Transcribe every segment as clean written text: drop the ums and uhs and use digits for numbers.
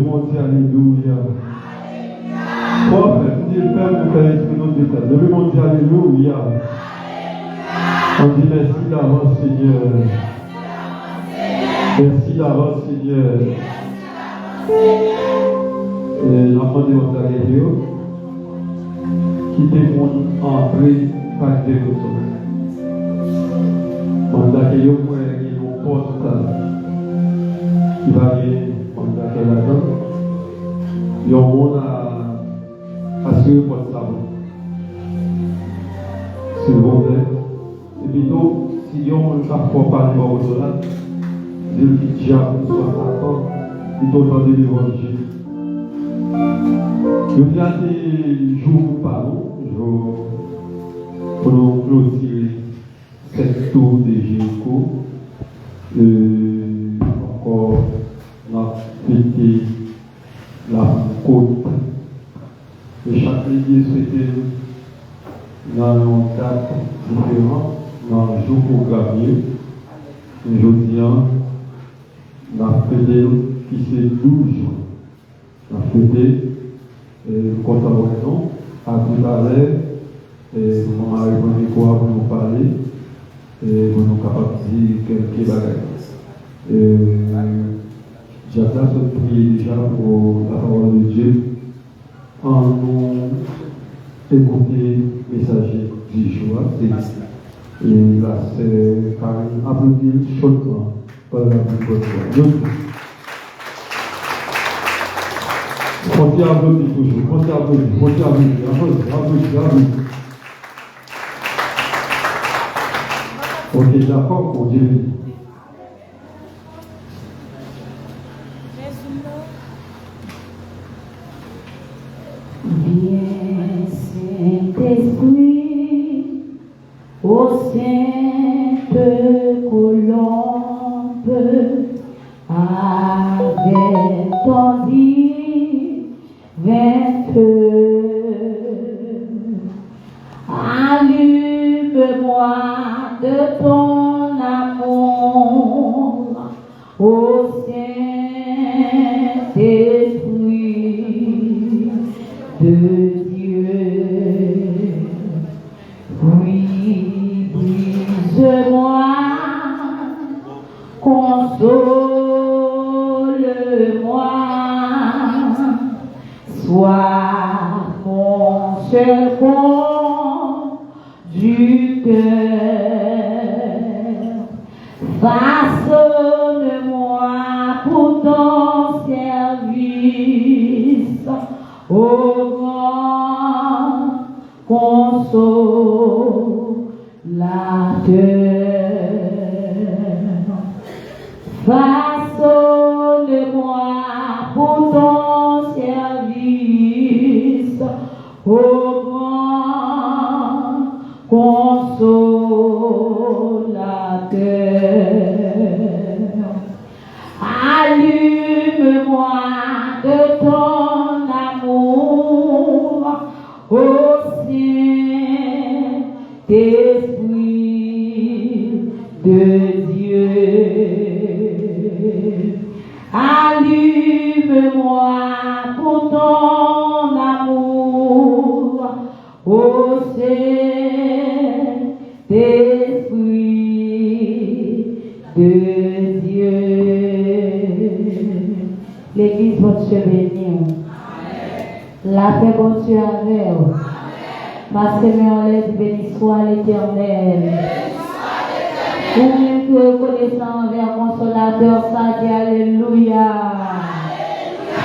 mon Dieu, alléluia. Prophète, dis le Père, nous faire esprit notre état. Levez mon Dieu, alléluia. On dit merci d'avance, Seigneur. Merci d'avance, Seigneur. Et l'enfant de votre alléluia, quittez mon entrée par des ressources. On accueille au moins une porte qui va bien, on accueille la donne. Et on a assuré pour le savon. S'il vous plaît. Et plutôt, si on ne peut pas parler au-delà, Dieu qui diable soit d'accord, il doit entendre l'évangile. Je viens des jours par jour pour nous clôturer cette tour de Jéricho. Encore, on a fêté la côte. Et chaque église souhaitait dans une date différente, dans un jour programmé. Aujourd'hui, on a fêté qui c'est 12 jours. On a fêté collaboration à tout à l'heure. On a répondu quoi pour nous parler et pour nous capables de dire quelques bagages. J'attends de prier déjà pour la parole de Dieu en nous écouter le message du jour. Et là, c'est Karine applaudit chaudement par la bouche de Dieu. Continuez à applaudir toujours, continuez à applaudir. Ok, d'accord, pour Dieu. Viens, Saint-Esprit, ô sainte colombe, avec ton divin feu, allume-moi de ton amour, ô Saint-Esprit de Dieu. Oui, brise-moi, console-moi, sois mon seul conducteur. Façonne-moi pour ton service, ô grand consolateur. Façonne-moi pour ton service, ô grand consolateur. Allume-moi de ton amour, ô Saint-Esprit de Dieu. Allume-moi pour ton amour, ô Saint-Esprit de Dieu. L'Église va te bénir. La paix continue avec vous. Ma semaine en l'air, béni soit l'Éternel. Vous-même qui reconnaissant envers consolateur, ça dit Alléluia.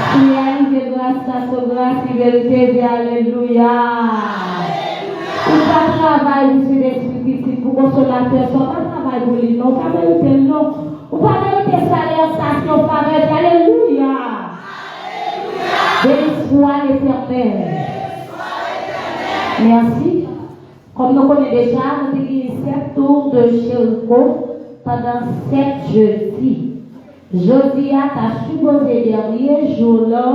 Priez de grâce à sa grâce, fidélité, dit Alléluia. Ou pas travail, monsieur l'Esprit, pour consolateur, soit pas travail pour lui, non, pas vérité, non. Ou pas vérité, salaire, station, pas vérité, Alléluia. Béni soit l'Éternel. Merci. Comme nous connaissons déjà, nous avons eu 7 tours de Jéricho pendant 7 jeudis. Jeudi, tu as supposé dernier jour là,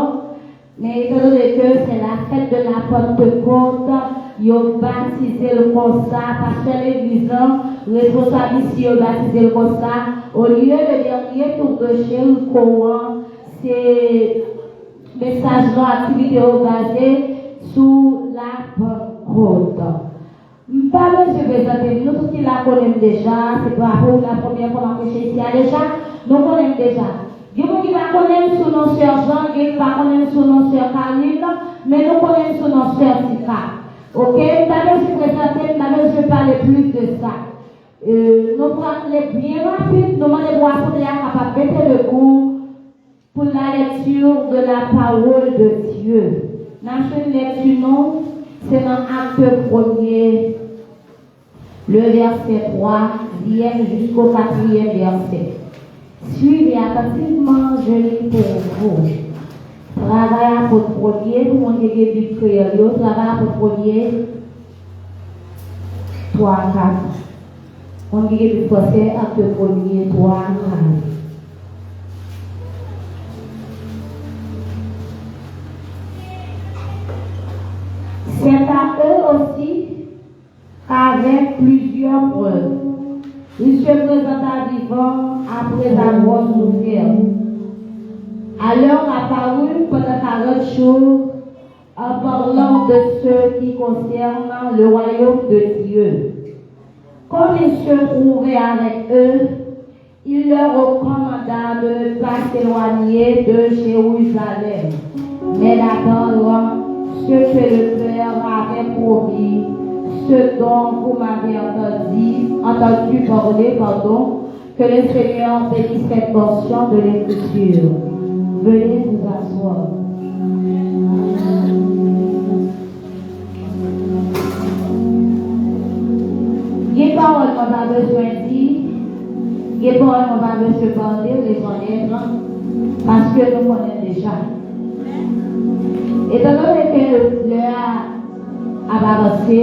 mais étant donné que c'est la fête de la Pentecôte, ils ont baptisé le constat, parce que l'église, responsable ici, ils ont baptisé le constat. Au lieu de dernier tour de Jéricho, c'est message dans l'activité organisée sous la Pentecôte. Pas besoin de présenter, nous tous qui la connaissons déjà, c'est pas pour la première fois qu'on prêche ici déjà, nous connaissons déjà. Il y a qui va connaître son nom Sœur Jean, il y a qui va connaître son nom Sœur Caroline, mais nous connaissons son nom Sœur Tika. Ok? Pas besoin de présenter, pas besoin de parler plus de ça. Nous prenons les bien rapides, nous demandons pour apprendre à capable de mettre le coup pour la lecture de la parole de Dieu. Nous avons une lecture, non? C'est dans Acte 1er, le verset 3, jusqu'au 4e verset. Suivez attentivement, je lis pour vous. Travail pour premier, pour mon début de créole, travail pour premier, 3, 4. On dit que c'est Acte 1er, 3, 4. C'est à eux aussi qu'avec plusieurs preuves, ils se présenta vivant après avoir souffert. Alors apparut pendant 40 jours en parlant de ce qui concerne le royaume de Dieu. Comme il se trouvait avec eux, il leur recommanda de ne pas s'éloigner de Jérusalem, mais d'attendre ce que le Père avait promis, ce dont vous m'avez entendu parler, que le Seigneur bénisse cette portion de l'Écriture. Venez vous asseoir. Les paroles qu'on a besoin de dire, les paroles qu'on a besoin de parler, les connaître, parce que nous connaissons déjà. Étant donné que le a avancé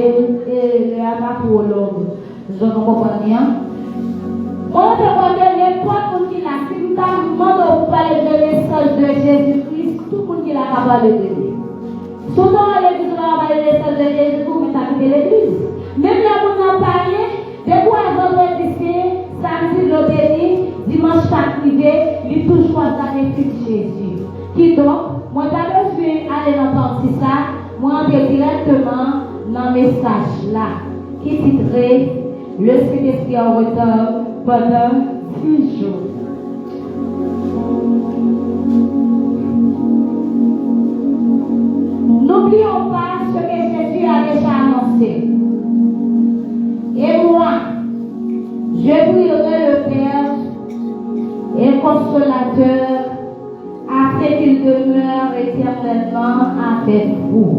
et le a pas pour l'homme, je ne comprends rien. On te connaît n'importe qui l'a, si vous demandez de parler de message de Jésus-Christ, tout le monde qui l'a capable de dire. Souvent, l'église va parler de message de Jésus-Christ, mais ça quitte l'église. Même là, on en parle, des fois, vendredi, samedi, le béni, dimanche, privé, il est toujours dans les fils de Jésus. Qui donc? Moi, je vais aller dans ça, moi, je directement dans le message là, qui titrait Le Saint-Esprit en retard pendant 6 jours. N'oublions pas ce que Jésus a déjà annoncé. Et moi, je prierai le Père et consolateur, afin qu'il demeure éternellement avec vous.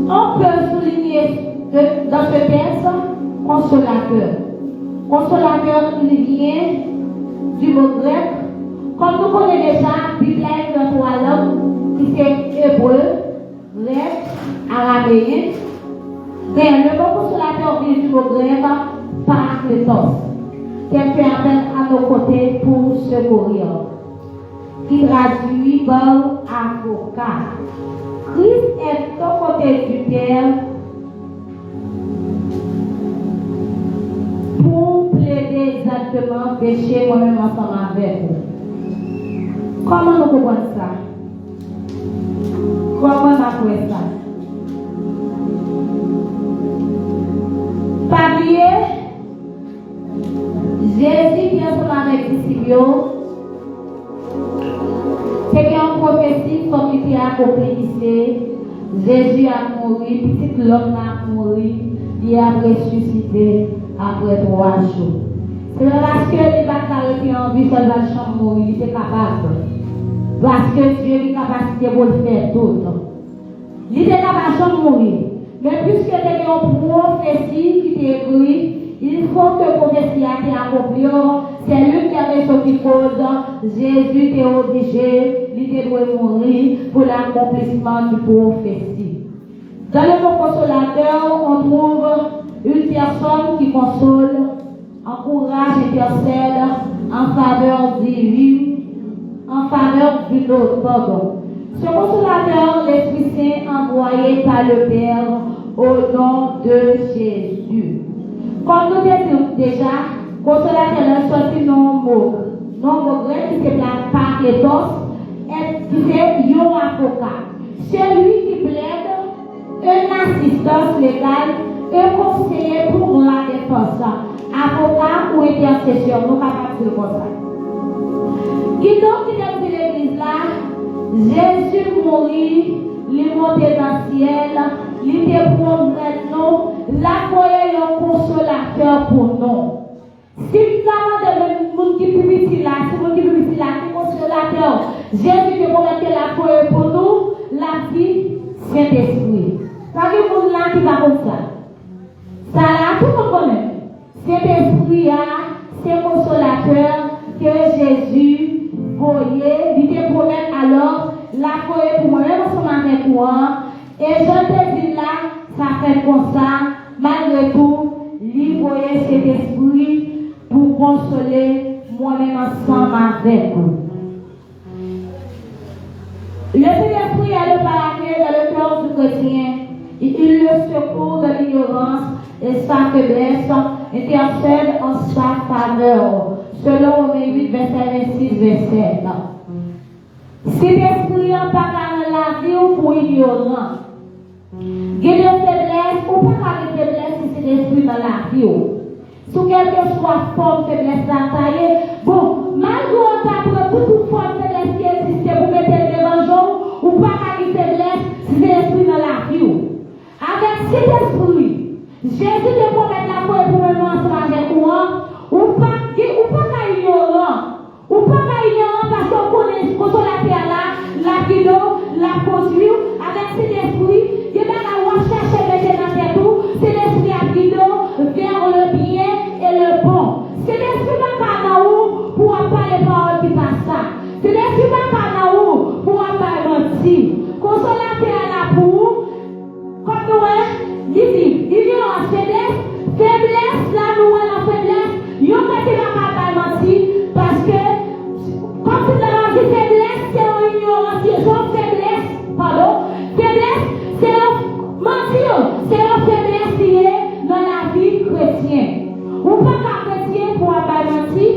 On peut souligner dans ce texte consolateur. Consolateur qui vient du mot grec. Comme nous connaissons déjà, la Bible est dans 3 langues, qui c'est hébreu, grec, araméen. Mais le mot consolateur vient du mot grec, parakletos. Quelqu'un appelle à nos côtés pour secourir, qui traduit par avocat. Christ est au côté du Père pour plaider exactement péché moi-même ensemble avec vous. Comment nous comprenons ça? Comment on apprend ça? Pas oublier, Jésus qui est ensemble avec les disciples, c'est qu'en prophétie, comme il a accompli ici, Jésus a mouru, petit l'homme a mouru, il a ressuscité après 3 jours. C'est parce que les batailles qui ont vu seul va mourir, il était capable. Parce que Dieu a une capacité pour le faire tout. Il était capable de mourir. Mais puisque il y a une prophétie qui est écrite, il faut que la prophétie a été accomplie. C'est lui qui avait sorti cause. Jésus était obligé, il doit mourir pour l'accomplissement du prophétie. Dans le mot consolateur, on trouve une personne qui console, encourage, intercède en faveur divine, en faveur d'une autre, pardon. Ce consolateur, l'Esprit Saint envoyé par le Père au nom de Jésus. Comme nous disons déjà, consolateur est sorti non mot grec qui se place par ethos, est qui fait un avocat. Celui qui plaide une assistance légale, un conseiller pour la défense, avocat ou intercession, nous capables de dire comme ça. Qui donc qui est dans l'église là, Jésus mourit, il est monté dans le ciel, il est promène nous, la foyer est un consolateur pour nous. Si nous avons des gens qui publient là, si vous qui publient là, qui consolateur, Jésus te promet la foyer pour nous, la vie, Saint-Esprit. Pas que monde là qui va comme ça. Ça là, tout le monde connaît. Saint-Esprit, c'est consolateur que Jésus voyait, il te promet alors la foyer pour moi-même ensemble avec moi. Et je te dis là, ça fait comme ça, malgré tout, il voyait cet esprit pour consoler moi-même ensemble avec vous. Le Saint-Esprit a le paradis dans le cœur du chrétien. Il le secourt de l'ignorance et sa faiblesse, intercède en sa faveur. Selon Romains 8, verset 26, verset 7. Si l'esprit n'a pas dans la vie ou pour ignorant, il y a des faiblesses ou pas de faiblesse si c'est l'esprit dans la vie. Sous quelque soit forme faiblesse taillée, bon, malgré on toute forme faiblesse qui existe pour mettre devant jour, ou pas de faiblesse si c'est l'esprit dans la vie. Avec cet esprit, Jésus te promet la foi pour me ensemble avec moi, ou pas ignorant, parce qu'on connaît consolateur la guido, la conduire, avec cet esprit, il y a la recherche maintenant dans tout, c'est l'esprit à guido vers le bien et le bon. C'est l'esprit dans nous pour parler paroles qui passent ça. C'est l'esprit dans nous pour parler mentir. Consolateur là pour, comme nous, il dit, il y a une faiblesse, là nous la faiblesse, il y a un mentir parce que, comme tu l'as dit, faiblesse, c'est une ignorance, c'est une faiblesse, pardon, faiblesse, c'est un mentir, c'est une faiblesse qui est dans la vie chrétienne. Ou pas qu'un chrétien pour mentir,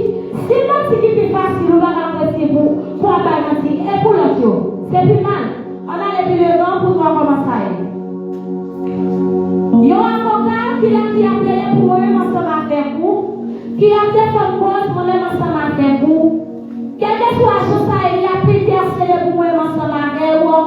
si mentir qui est facile, ou pas qu'un chrétien pour mentir, et pour l'autre, c'est plus mal. On a les le vent pour voir comment ça est. Il y a un avocat qui a appelé pour moi-même ensemble avec vous, qui a fait son cause moi-même ensemble avec vous. Quel que soit la chose, il a pu interceller pour moi-même ensemble avec vous.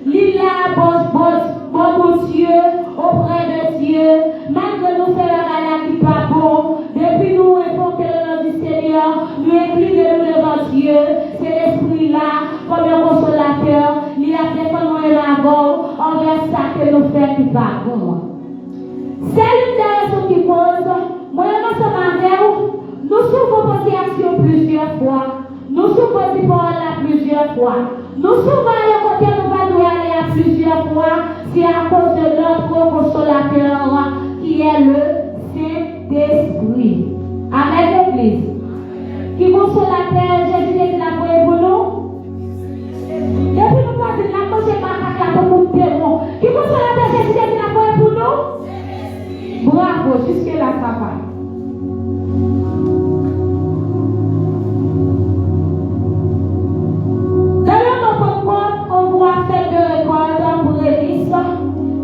Il a bon Dieu, auprès de Dieu, malgré nous faire la qui pas bon, depuis nous répondre le nom du Seigneur, nous inclinons devant Dieu, c'est l'esprit-là, comme un consolateur, il a fait comme moi l'avant, envers ça que nous faisons qui pas bon. C'est une des raisons qui pose, moi-même ensemble avec vous, nous souvent posé action plusieurs fois, nous souvent dit parole plusieurs fois, nous souvent le côté nous va nous aller à plusieurs fois, c'est à cause de notre consolateur qui est le Saint-Esprit. Amen, l'Église. Qui consolateur, Jésus est la prière pour nous. Depuis nous pas de la cause de pour nous démons. Qui consolateur, Jésus est la prière pour nous. Bravo, jusque-là, papa.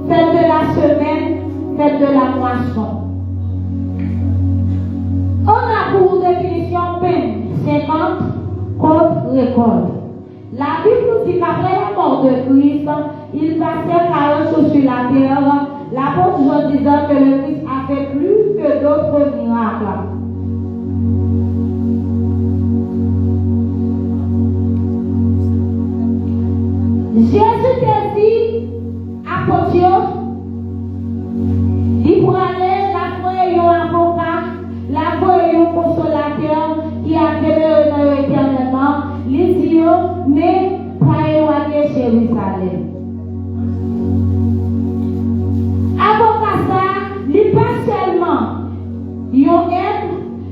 Fête de la semaine, fête de la moisson. On a pour définition peine 50 contre récolte. La Bible nous dit qu'après la mort de Christ, il passait 40 jours sur la terre. L'apôtre Jean disant que le Christ a fait plus que d'autres miracles. Jésus t'a dit à Dieu, il pourrait aller la foi un avocat, la foi un consolateur qui a demeuré éternellement, les dieux, mais pas éloigné Jérusalem. Avocat ça, il pas seulement, il aide,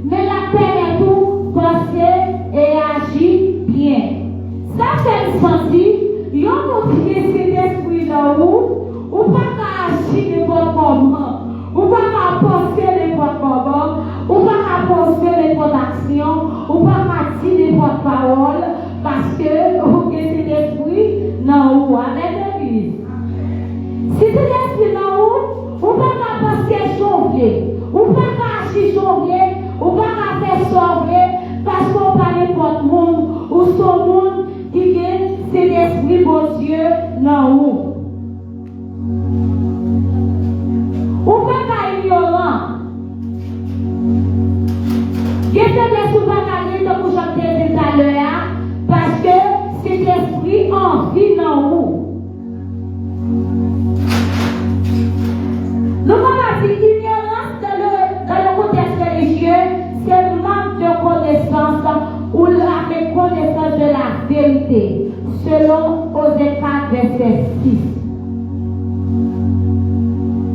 mais la permet tout penser et agir bien. Ça fait sentir. Il y a cet esprit dans vous, ou pas qu'à agir n'importe comment, ou pas qu'à penser n'importe comment, ou pas qu'à penser n'importe action, ou pas qu'à dire n'importe parole, parce que vous avez cet Saint-Esprit dans vous, ou pas qu'à passer chauffer, ou pas qu'à agir chauffer, ou pas qu'à faire sauver, parce qu'on parle n'importe monde, ou son monde qui gagne, c'est l'Esprit bon Dieu dans vous. Ou pas qu'à ignorant. Il y a des sous pas qu'à dire comme je l'ai dit tout à l'heure, parce que cet esprit en vit dans vous. Nous avons dit ignorance dans le contexte religieux, c'est le manque de connaissance ou la méconnaissance de la vérité, selon Osée 4, verset 6.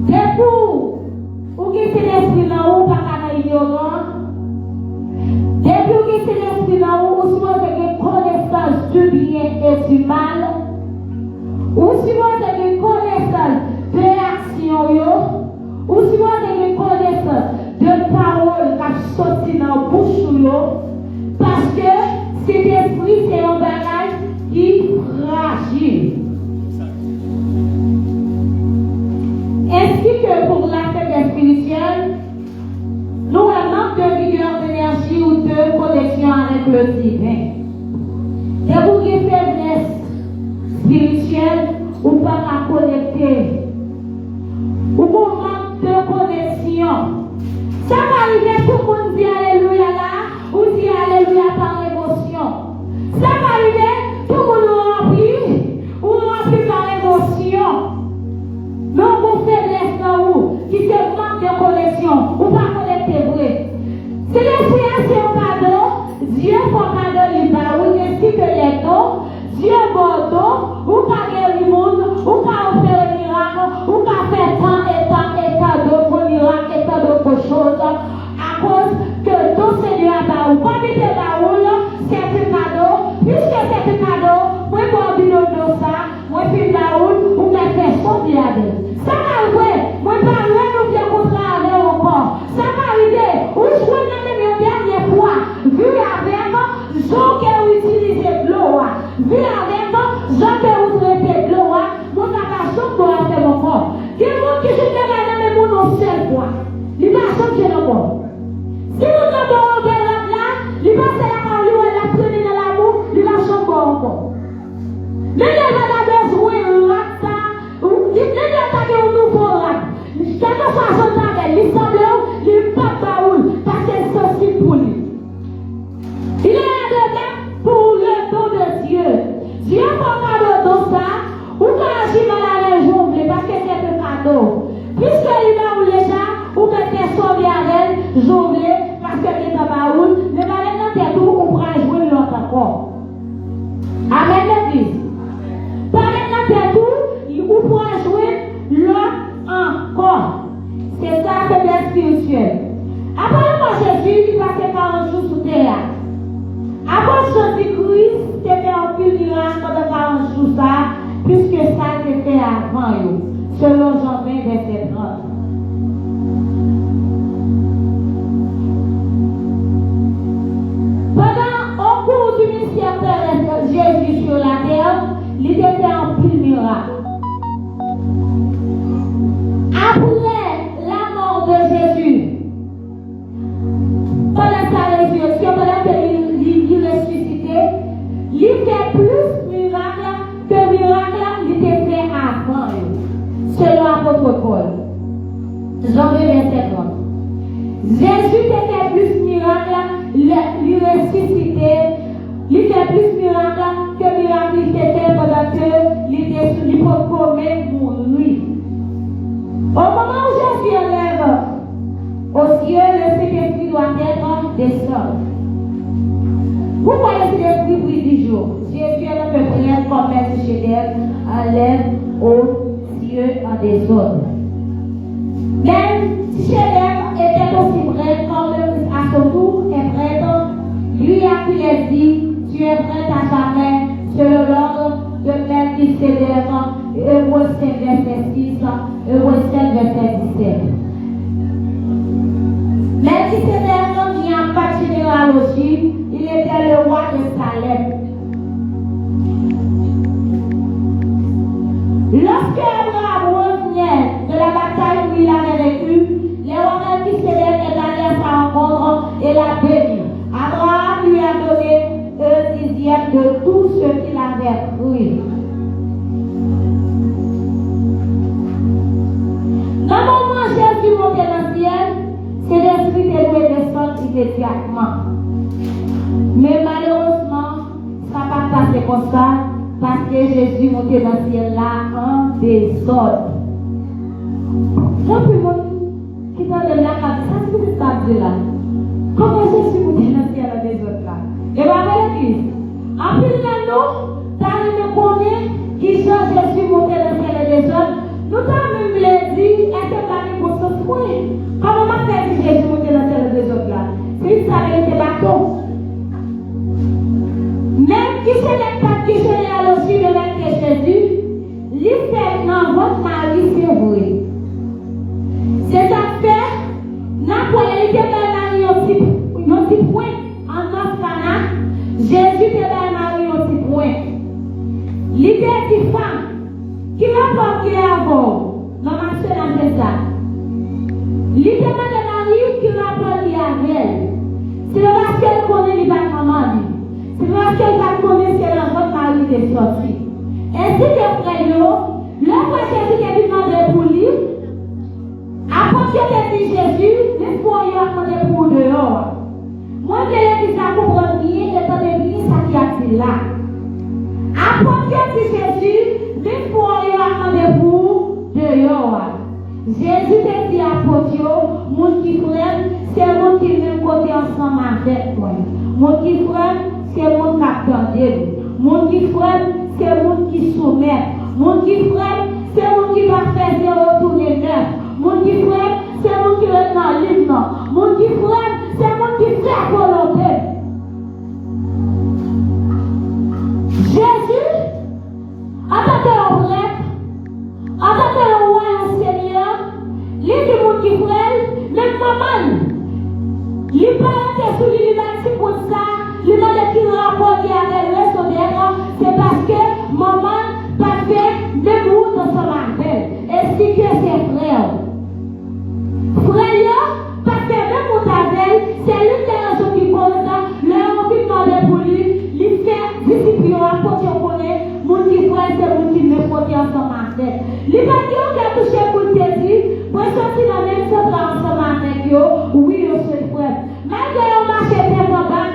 C'est pour vous qui c'est l'esprit dans vous, pas qu'à ignorant. Depuis que c'est l'esprit dans vous, vous avez une connaissance du bien et du mal. Ou si vous avez une connaissance de l'action, ou si vous avez une connaissance de parole qui sorti dans la bouche, parce que cet esprit, c'est un bagage qui est fragile. Ainsi que pour la fête spirituelle, nous avons un manque de vigueur, d'énergie ou de connexion avec le divin. Et pour une faiblesse spirituelle, ou pas la connecter, ou pour manque de connexion. Ça va arriver, tout le monde dit Alléluia là, ou dit Alléluia par émotion. Ça va arriver, tout le monde remplit, ou remplit par émotion. Non, pour faiblesse dans vous, qui se manque de connexion, ou pas connecter vrai. C'est l'esprit, c'est un cadeau, Dieu fait un cadeau, il va, ou ainsi que les dons, Dieu bordeaux, ou pas guérir le monde, ou pas faire un miracle, ou pas faire tant d'autres miracles, et tant d'autres choses, à cause que ton Seigneur a ou comme il est là, c'est un cadeau, puisque c'est un cadeau, moi, pour dire de ça, moi, puis là, ou me faire sauver avec. Ça va arriver, moi, pas nous bien contraire avec encore. Ça va arriver, ou je vois une dernière fois, vu avec, Jean qui a utilisé de l'eau, vu avec, Jean qui a utilisé de l'eau, mon action doit faire mon corps. Quel monde qui se fait là, mais mon seul fois, il va changer le corps. Si nous avons un là, il va se la parole, il va traîner dans l'amour, il va changer encore. Mais il va besoin de ça, il va attaquer un nouveau rat. Quelque façon d'attaquer, il semble, il pas baoul, parce que c'est sensible pour lui. Il est là pour le don de Dieu. Dieu n'a pas de don ça, ou quand agir dans la région, parce que c'est un cadeau. Puisque il a déjà, ou mettez sauvé avec elle, jonglé, parce que c'est un baoul, mais maintenant c'est tout, on pourra jouer l'autre encore. Amen, l'église. Par maintenant c'est tout, on pourra jouer l'autre encore. C'est ça, c'est bien spirituel. Après moi, Jésus, il passait 40 jours sous terre. Après Jésus-Christ, c'était un pile miracle pendant 40 jours, ça, puisque ça c'était avant, selon Jean 20, verset 30. Pendant au cours du ministère de Jésus sur la terre, il était un pile miracle. Après la mort de Jésus, pendant sa résurrection, pendant qu'il ressuscitait, il fait plus miracle que miracle il était fait avant, selon l'apôtre Paul. Jean 2, verset 30. Jésus était plus miracle, il ressuscitait, il fait plus miracle que miracle il était pendant qu'il était sur l'hypocomé pour lui. Au moment où Jésus enlève au ciel, le Saint-Esprit doit être descendu. Vous voyez cet esprit pour 10 jours. Jésus est à peu près comme Maître Chédel enlève au ciel en désordre. Même si Chédel était aussi prêtre comme à son tour est prêtre, lui a qu'il dit, tu es prêtre à jamais, selon l'ordre de Melchisédek, Hébreux 5, verset 6, Hébreux 7, verset 17. Melchisédek n'y a pas de généalogie, il était le roi de Salem. Lorsque Abraham revenait immédiatement. Mais malheureusement, ça n'a pas passé comme ça, parce que Jésus montait dans le ciel là en désordre. Quand tout le monde qui est dans la cave, ça c'est ça là. Comment Jésus montait dans le ciel en désordre là? Et bien, avec l'église, en plus de nous, t'as même connu qui change Jésus monter dans le ciel en désordre. Nous t'avons même dit, est-ce que pas une bonne chose pour lui? Comment on a fait Jésus monter dans le ciel en désordre là? C'est ça avec les bateaux. Même qui se n'est pas qui se n'est aussi de mettre Jésus, l'effet dans votre mari, c'est vrai. C'est ça fait, n'importe quel mari, un petit point, en notre canal, Jésus te mari, un petit point. L'idée de femme, qui va pas qu'il avant, non, ma soeur, a fait ça. L'idée de mari, qui va pas qu'il avec. C'est parce qu'elle connaît les bâtiments. C'est parce qu'elle va connaître que l'enfant mari est sorti. Ainsi que frère, le frère Jésus qui est demandé pour lui, après que dit Jésus, il faut y demander pour dehors. Moi, je l'ai dit ça pour comprendre bien, le temps de vie, ça qui a dit là. Après que dit Jésus, il faut y demander pour dehors. Jésus te dit à Potio, mon qui frère, c'est mon qui vient côté ensemble avec moi. Mon qui frère, c'est mon qui attendait. Mon qui frère, c'est mon qui soumet. Mon qui frère, c'est mon qui va faire retourner neuf. Mon qui frère, c'est mon qui est dans l'hymne. Mon qui frère, c'est mon qui fait volonté. Jésus, en tant que prêtre, en tant que roi et Seigneur, il dit mon qui frère, même maman, il parle sur l'humanité pour ça. Le monde qui rapporte avec le reste de c'est parce que maman pas fait de vous dans son appel. Expliquez ses frères. Frère, parce que même mon appel, c'est l'une des raisons qui pose leur envie de demander pour lui, il fait discipline à côté de mon qui frère, c'est mon qui me faut dire ensemble avec. Il va dire qu'il a touché pour te dire, pour sortir dans le même centre ensemble avec eux, oui, je suis frère. Malgré le marché tellement bas,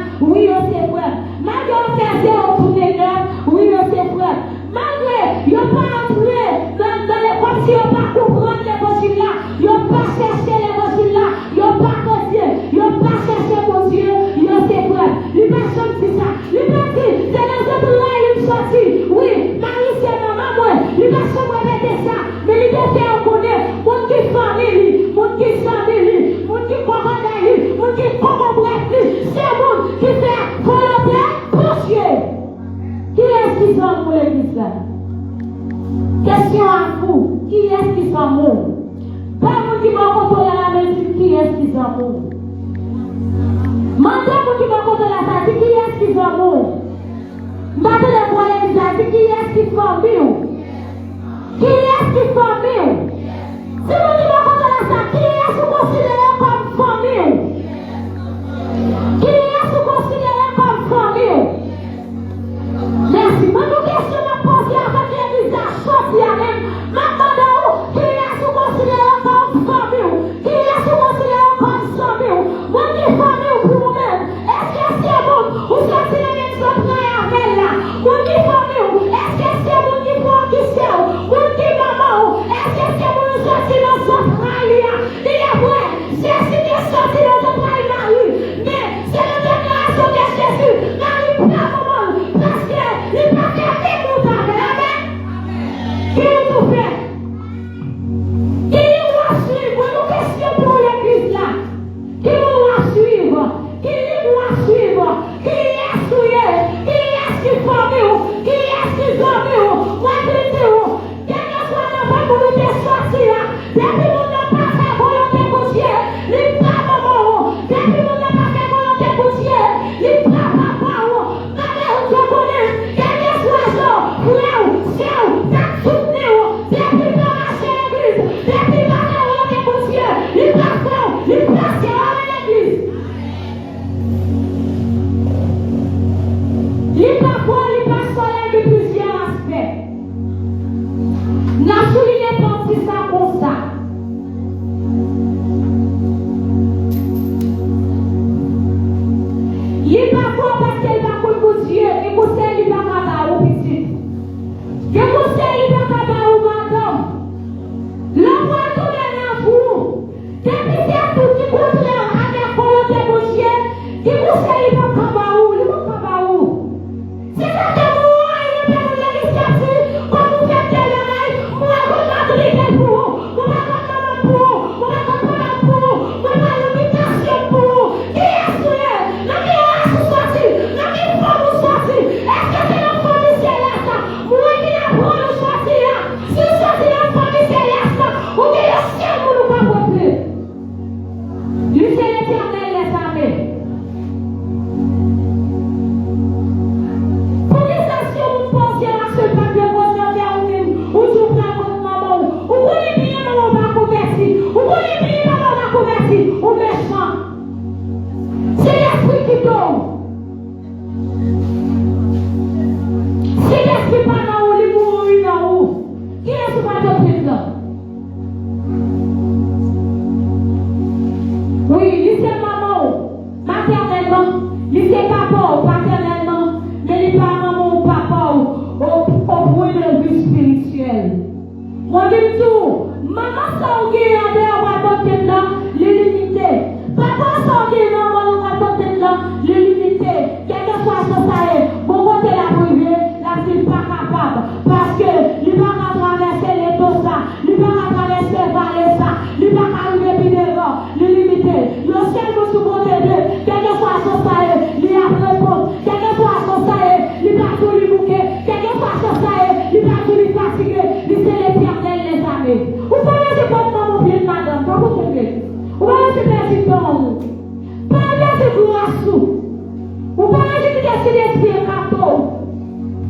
Saint-Esprit est capable.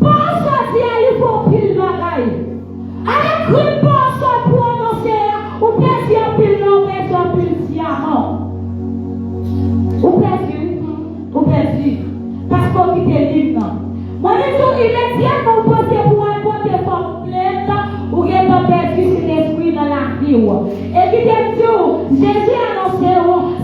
Pas sortir, il faut pile bagaille. Avec une personne pour annoncer, ou perdu un pile non, perdu un pile diamant. Ou perdu. Parce qu'on quitte le livre. Moi, je dis immédiatement, vous pensez pour un côté complète, ou bien vous perdu cet esprit dans la vie. Et puis, Jésus a annoncé,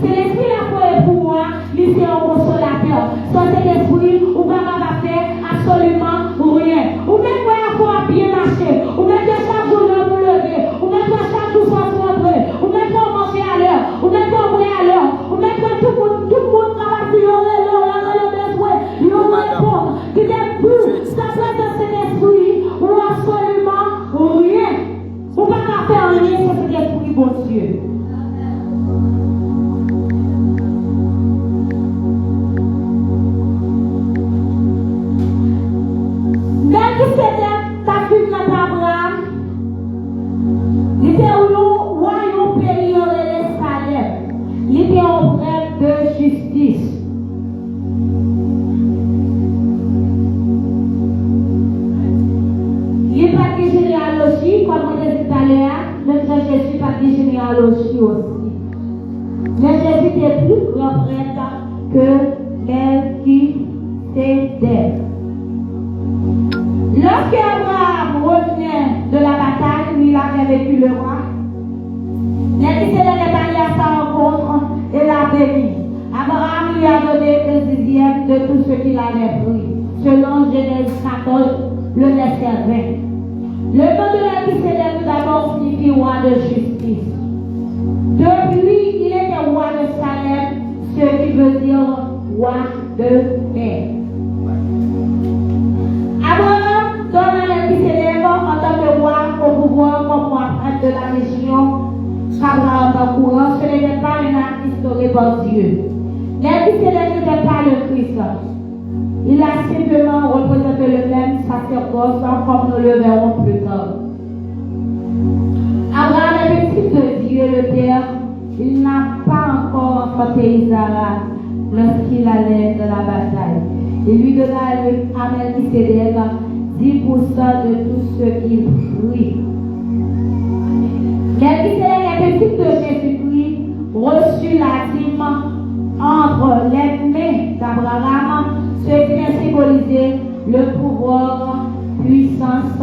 c'est l'esprit la foi pour moi, lui c'est un consolateur. Sans cet esprit, vous ne pouvez pas faire absolument rien. Ou même quand la foi a bien marché, ou même que chaque jour vous lever, ou même que chaque jour soit rentrer, ou même qu'on manger à l'heure, ou même qu'on brûle à l'heure, ou même que tout le monde travaille sur le besoin, il répond, qui n'est plus, ça peut être cet esprit, ou absolument rien. Vous ne pouvez pas faire rien sans cet esprit, bon Dieu. Généalogie aussi. Mais Jésus était plus grand prêtre que Melchisédek. Lorsque Abraham revenait de la bataille où il avait vécu le roi, Melchisédek est allé à sa rencontre et l'a béni. Abraham lui a donné le 10e de tout ce qu'il avait pris, selon Genèse 14, le verset 20. Le nom de Melchisédek d'abord signifie roi de justice. Depuis, il était roi de Salem, ce qui veut dire roi de paix. Abraham donne à Melchisédek en tant que roi au pouvoir comme roi de la région qu'Abraham parcourant. Ce n'était pas un acte instauré par Dieu. Melchisédek n'était pas le Christ. Il a simplement représenté le même sacerdoce comme nous le verrons plus tard. Abraham est le fils de Dieu le Père. Il n'a pas encore enfanté Isaac lorsqu'il allait de la bataille. Il lui donna à Melchisédek 10% de tout ce qu'il prit. Melchisédek est le fils de Jésus-Christ, reçu la dîme entre les mains d'Abraham, ce qui vient symboliser le pouvoir, puissance,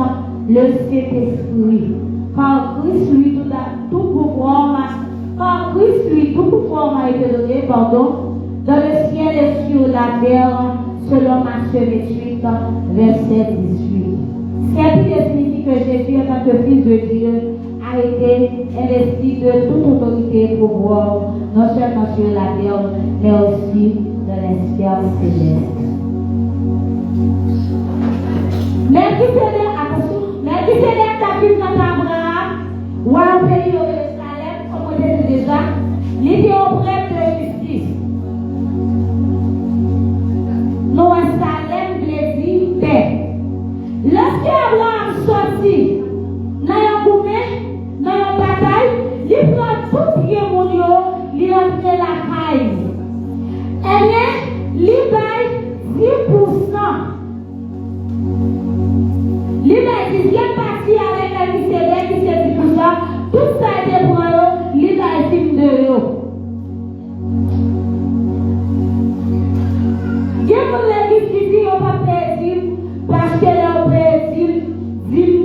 le Saint-Esprit. Car Christ lui tout pouvoir m'a été donné, dans le ciel et sur la terre, selon Matthieu 28, verset 18. Ce qui signifie que Jésus, en tant que Fils de Dieu, a été investi de toute autorité et pouvoir, non seulement sur la terre, mais aussi dans les sphères célestes. Melchisédek, la fille d'Abraham, ou un pays de Salem, comme on dit déjà, il était au prêtre de justice. Nous, Salem, plaisir, paix. Lorsque Abraham sortit, dans la bataille, il prend tout ce qui est mon il entre la caille. Et là, il paye 10%. Il va dire, parti avec Melchisédek qui s'est dit ça, tout ça était pour eux, il va dire de eux. Il y a l'église qui dit, on va payer parce que là, on paye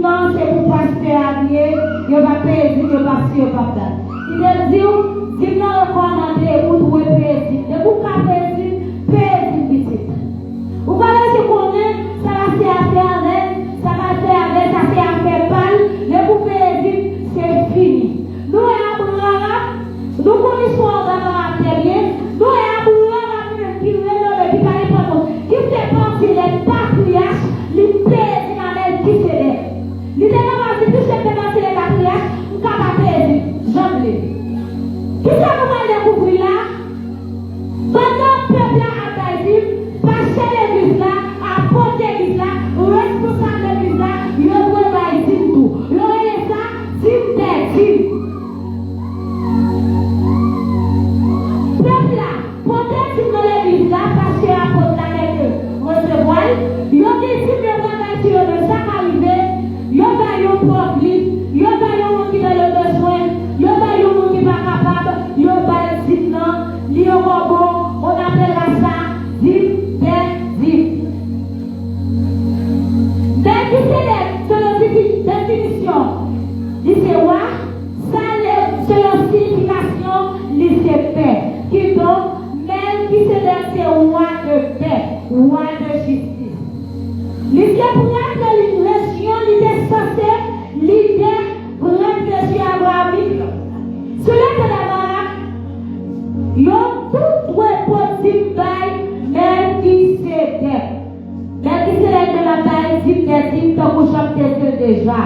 non, c'est pour passer à rien, il va payer, il va passer au papa. Il va dire, il va recommander pour trouver payer, et pour qu'à payer, payer petit. Vous voyez ce qu'on est, ça va faire avec. Ça va faire mal, les poupées c'est fini. Nous, Abraham, nous connaissons Abraham très bien. Nous, Abraham, qui fait partie des patriarches, les pays dans les Melchisédek. Il était là, tout simplement, c'est les patriarches, nous avons fait jamais. Qui ça nous va découvrir là? Pendant le peuple a bâti, passer l'église là, apporter l'église là, responsable de l'église là, il y a un tout. Il y a ça, roi de justice. L'idée pour être une région, l'idée censée, l'idée pour être région abrahamique. Cela c'est d'abord, ils ont tout possible, même qui s'était. Même qui s'était de la taille, type des types, tant qu'on chante déjà.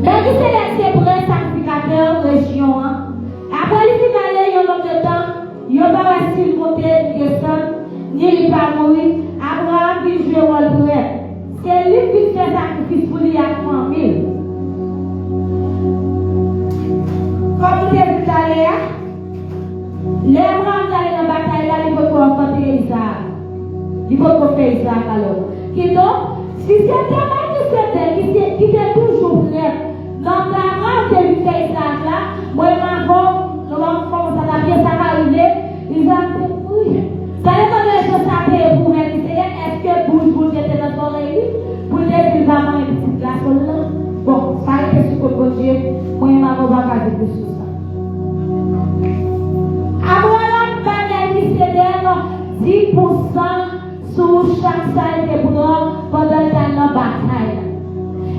Même qui s'était des vrais sacrificateurs, région. Après, il dit d'aller, il y a un homme de temps, il n'y a pas de monter, descendre, ni il pas mourir. Abraham dit jouer rôle prêt. C'est lui qui fait sacrifice pour lui à 30 000. Comme vous avez dit d'aller, les Abraham d'aller dans la bataille là, il faut rencontrer Isaac. Il faut qu'on fasse Isaac alors. Qui donc, si c'est tellement qui était toujours prêt, dans la rang de lui faire Isaac là, moi et ma femme, nous allons commencer à bien ça va arriver, Isaac dit oui. Ça dépend de ce que ça fait pour réaliser. Est-ce que bouge était dans son oreille pour dire qu'il va manger une petite glace là? Bon, ça a été sur le Dieu. Moi et ma femme va pas dire plus sur ça. Abraham va gagner 10% sur chaque salle de bois pendant la bataille.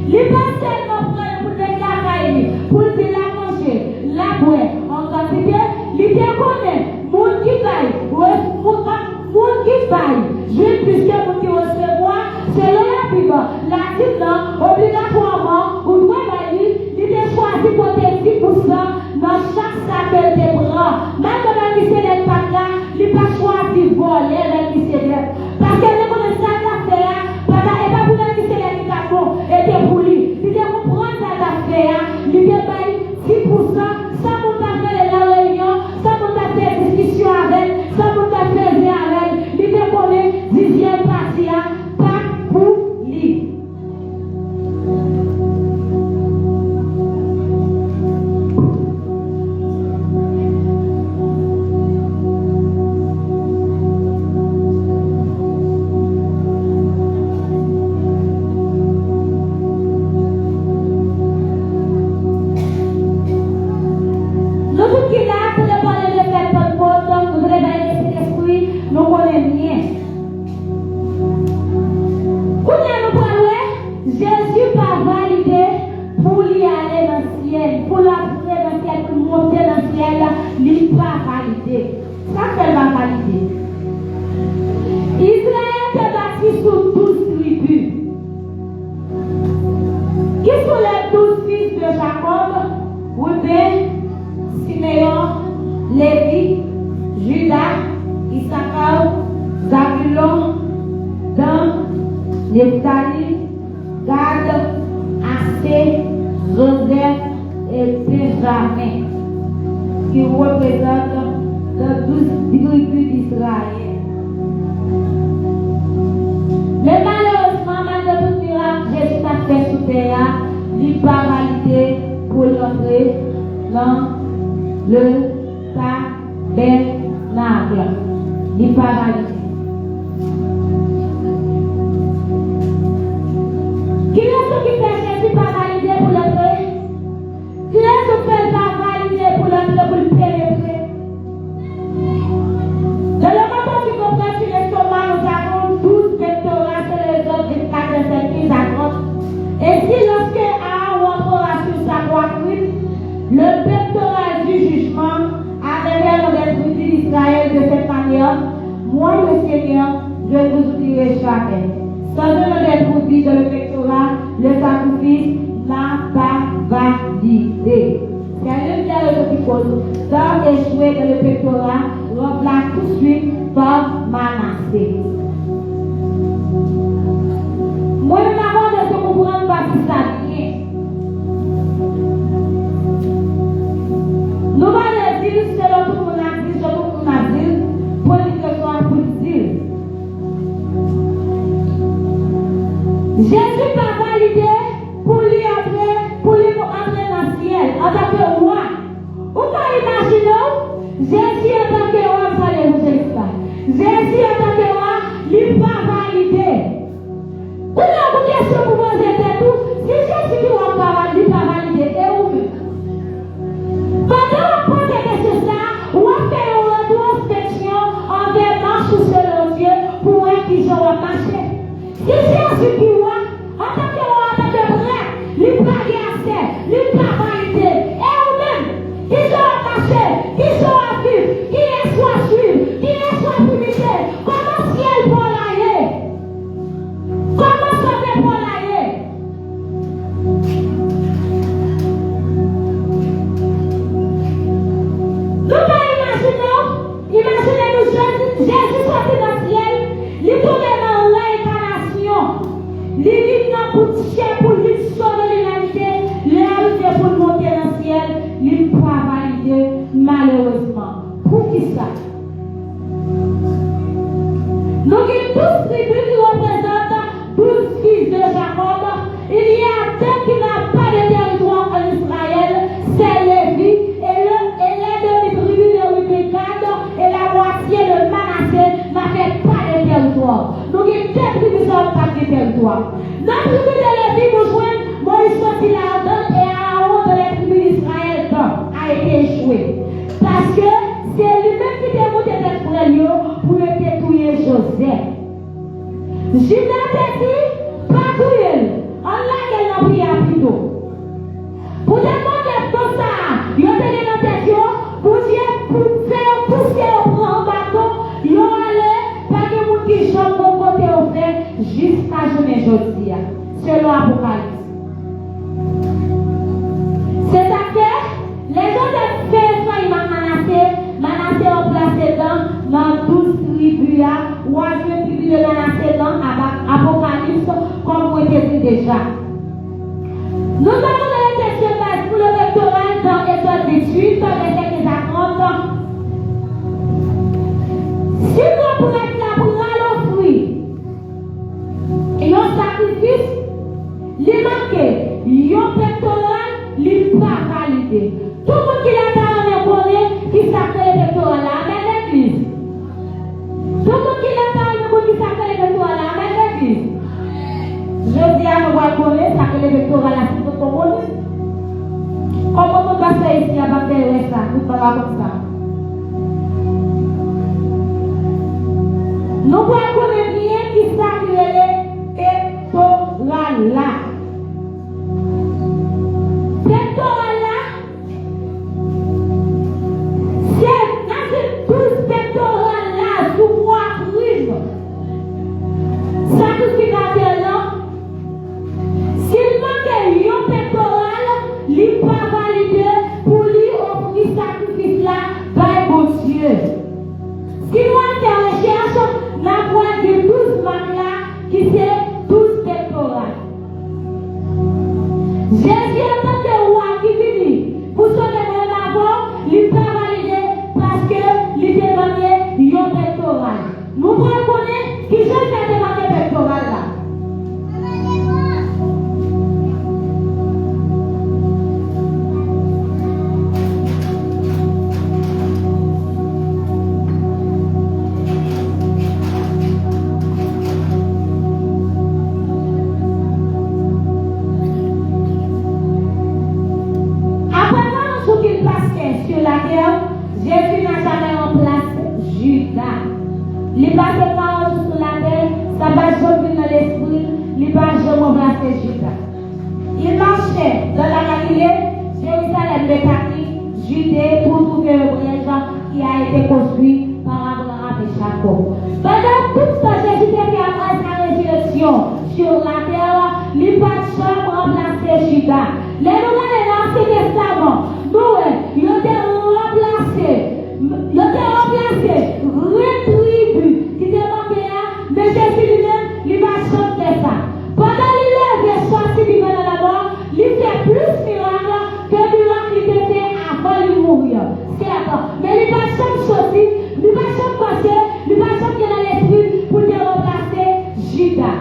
Les personnes vont prendre pour déclarer, pour dire la manger, la boire, en quantité, les déconner, mon qui vaille, mon qui vaille, je puisque mon qui recevoir, selon la Bible, la Bible, obligatoirement, vous devez vailler, il est choisi pour 10% dans chaque sac de bras. Même quand la mission n'est pas là, il n'est pas choisi voler la mission. Parce que les gens ne savent pas faire, parce que pas pour la mission qui est bon, et pour lui. Il doit comprendre ça faire, il doit payer 10%, sans vous faire la réunion, sans vous faire discussion avec, sans vous faire plaisir avec, il doit connaître 10e partie, pas pour lui. Qui représente les 12 tribus d'Israël. Mais malheureusement, malgré tout miracle que Jésus a fait sous terre, il n'est pas validé pour entrer dans le tabernacle. Il n'est pas validé. Qui est ce qui fait Jésus pas validé pour l'entrer? Qui est ce qui fait pas validé pour l'entrer, pour le pénétrer? Dans le moment où tu comprends sur l'estomac, nous avons 12 pectorales sur les autres 24 de 15 à 30. Et si lorsque Aaron rentrera sur sa poitrine, le pectoral du jugement avec les tribus d'Israël de cette manière, moi le Seigneur, je vous dirai chacun. Sans le produit de le pectoral, le sacrifice n'a pas validé. C'est le dialogue qui pose. Dans échoué dans le pectoral, remplace tout de suite par Manassé. Moi, je m'avance de comprendre pas si ça vient. Nous allons dire, selon tout mon asile, selon tout mon asile, pour une question pour dire. Jésus n'a validé pour lui entrer dans le ciel en tant que roi. Vous pouvez imaginer, Jésus en tant que roi, vous allez vous expliquer. Jésus en tant que roi, il n'a pas validé. Vous avez une question pour vous aider tout. Si Jésus qui n'a pas validé, et où? Pendant la première question, vous avez fait une rétrospection envers marche selon Dieu pour qui ça? Nous avons 12 tribus qui représentent 12 fils de Jacob. Il y a deux qui n'ont pas de territoire en Israël, c'est Lévi et les demi-tribus de Rubécade et la moitié de Manassé n'avaient pas de territoire. Nous avons deux tribus qui n'ont pas de territoire. Dans la tribu de Lévi, nous jouons Moïse sorti là-dedans et Aaron de la tribu d'Israël a été échoué. Parce que c'est lui-même qui était monté d'être pour le détruire Joseph. Judas a dit, pas tuer. Allah qu'elle n'a pris à plutôt. Pour demander pour ça, il y a des notations, pour dire, pour faire pousser au grand bateau, il y a allé, pas que mon qui chante au côté au fait, jusqu'à journée aujourd'hui, selon l'Apocalypse. C'est à que les gens de Félix Manassé ont placé dans 12 tribus, ou à 2 tribus de Manassé dans Apocalypse, comme vous avez dit déjà. Nous avons les questions pour le rectoral dans Exode 18, verset 40. Si nous pouvons être là pour l'offrir, et un sacrifice, il manque, un pectoral, il n'est pas validé. Tout le monde qui l'a parlé connaît qui s'appelle le pectoral là, mais l'église. Tout le monde qui l'a parlé qui s'appelle le pectoral là, mais l'église. Je dis à nous connaître, ça que le pectoral là, c'est tout le monde. Comment on va faire ici à Baptiste ça, nous parlons comme ça. Nous pouvons connaître bien qui s'appelle le pectoral là. Pectoral là, c'est dans ce 12 pectoral là, sous moi, Christ. Sacrificateur là, s'il manque un pectoral, il n'est pas validé pour lui offrir sacrifice là, par bon Dieu. Si nous avons fait recherche, nous avons des 12 marques là, qui c'est 12 pectorales. Jésus a tant de roi qui vient pour sauver mon avant, il n'est pas validé parce que il demandait un pectoral. Nous pouvons connaître qui j'ai fait demander pectoral là. Sur la terre, Jésus n'a jamais remplacé Judas. Il passe 40 jours sur la terre, ça va jamais dans l'esprit, il va jamais remplacer Judas. Il marchait dans la Galilée, Jérusalem, Béthanie, Judée, pour trouver le voyage qui a été construit par Abraham et Jacob. Pendant tout ça, Jésus était après sa résurrection sur la terre, il va jamais remplacer Judas. Les noms de l'Ancien Testament, nous, ils ont été remplacés, rétribués, qui demandaient là, mais Jésus lui-même, il va chanter ça. Pendant qu'il est sorti du mal à la mort, il fait plus miracle que miracle qu'il était fait avant de mourir. Certes, mais il va jamais sortir, il va jamais passer, il va jamais dans l'esprit pour te remplacer Judas.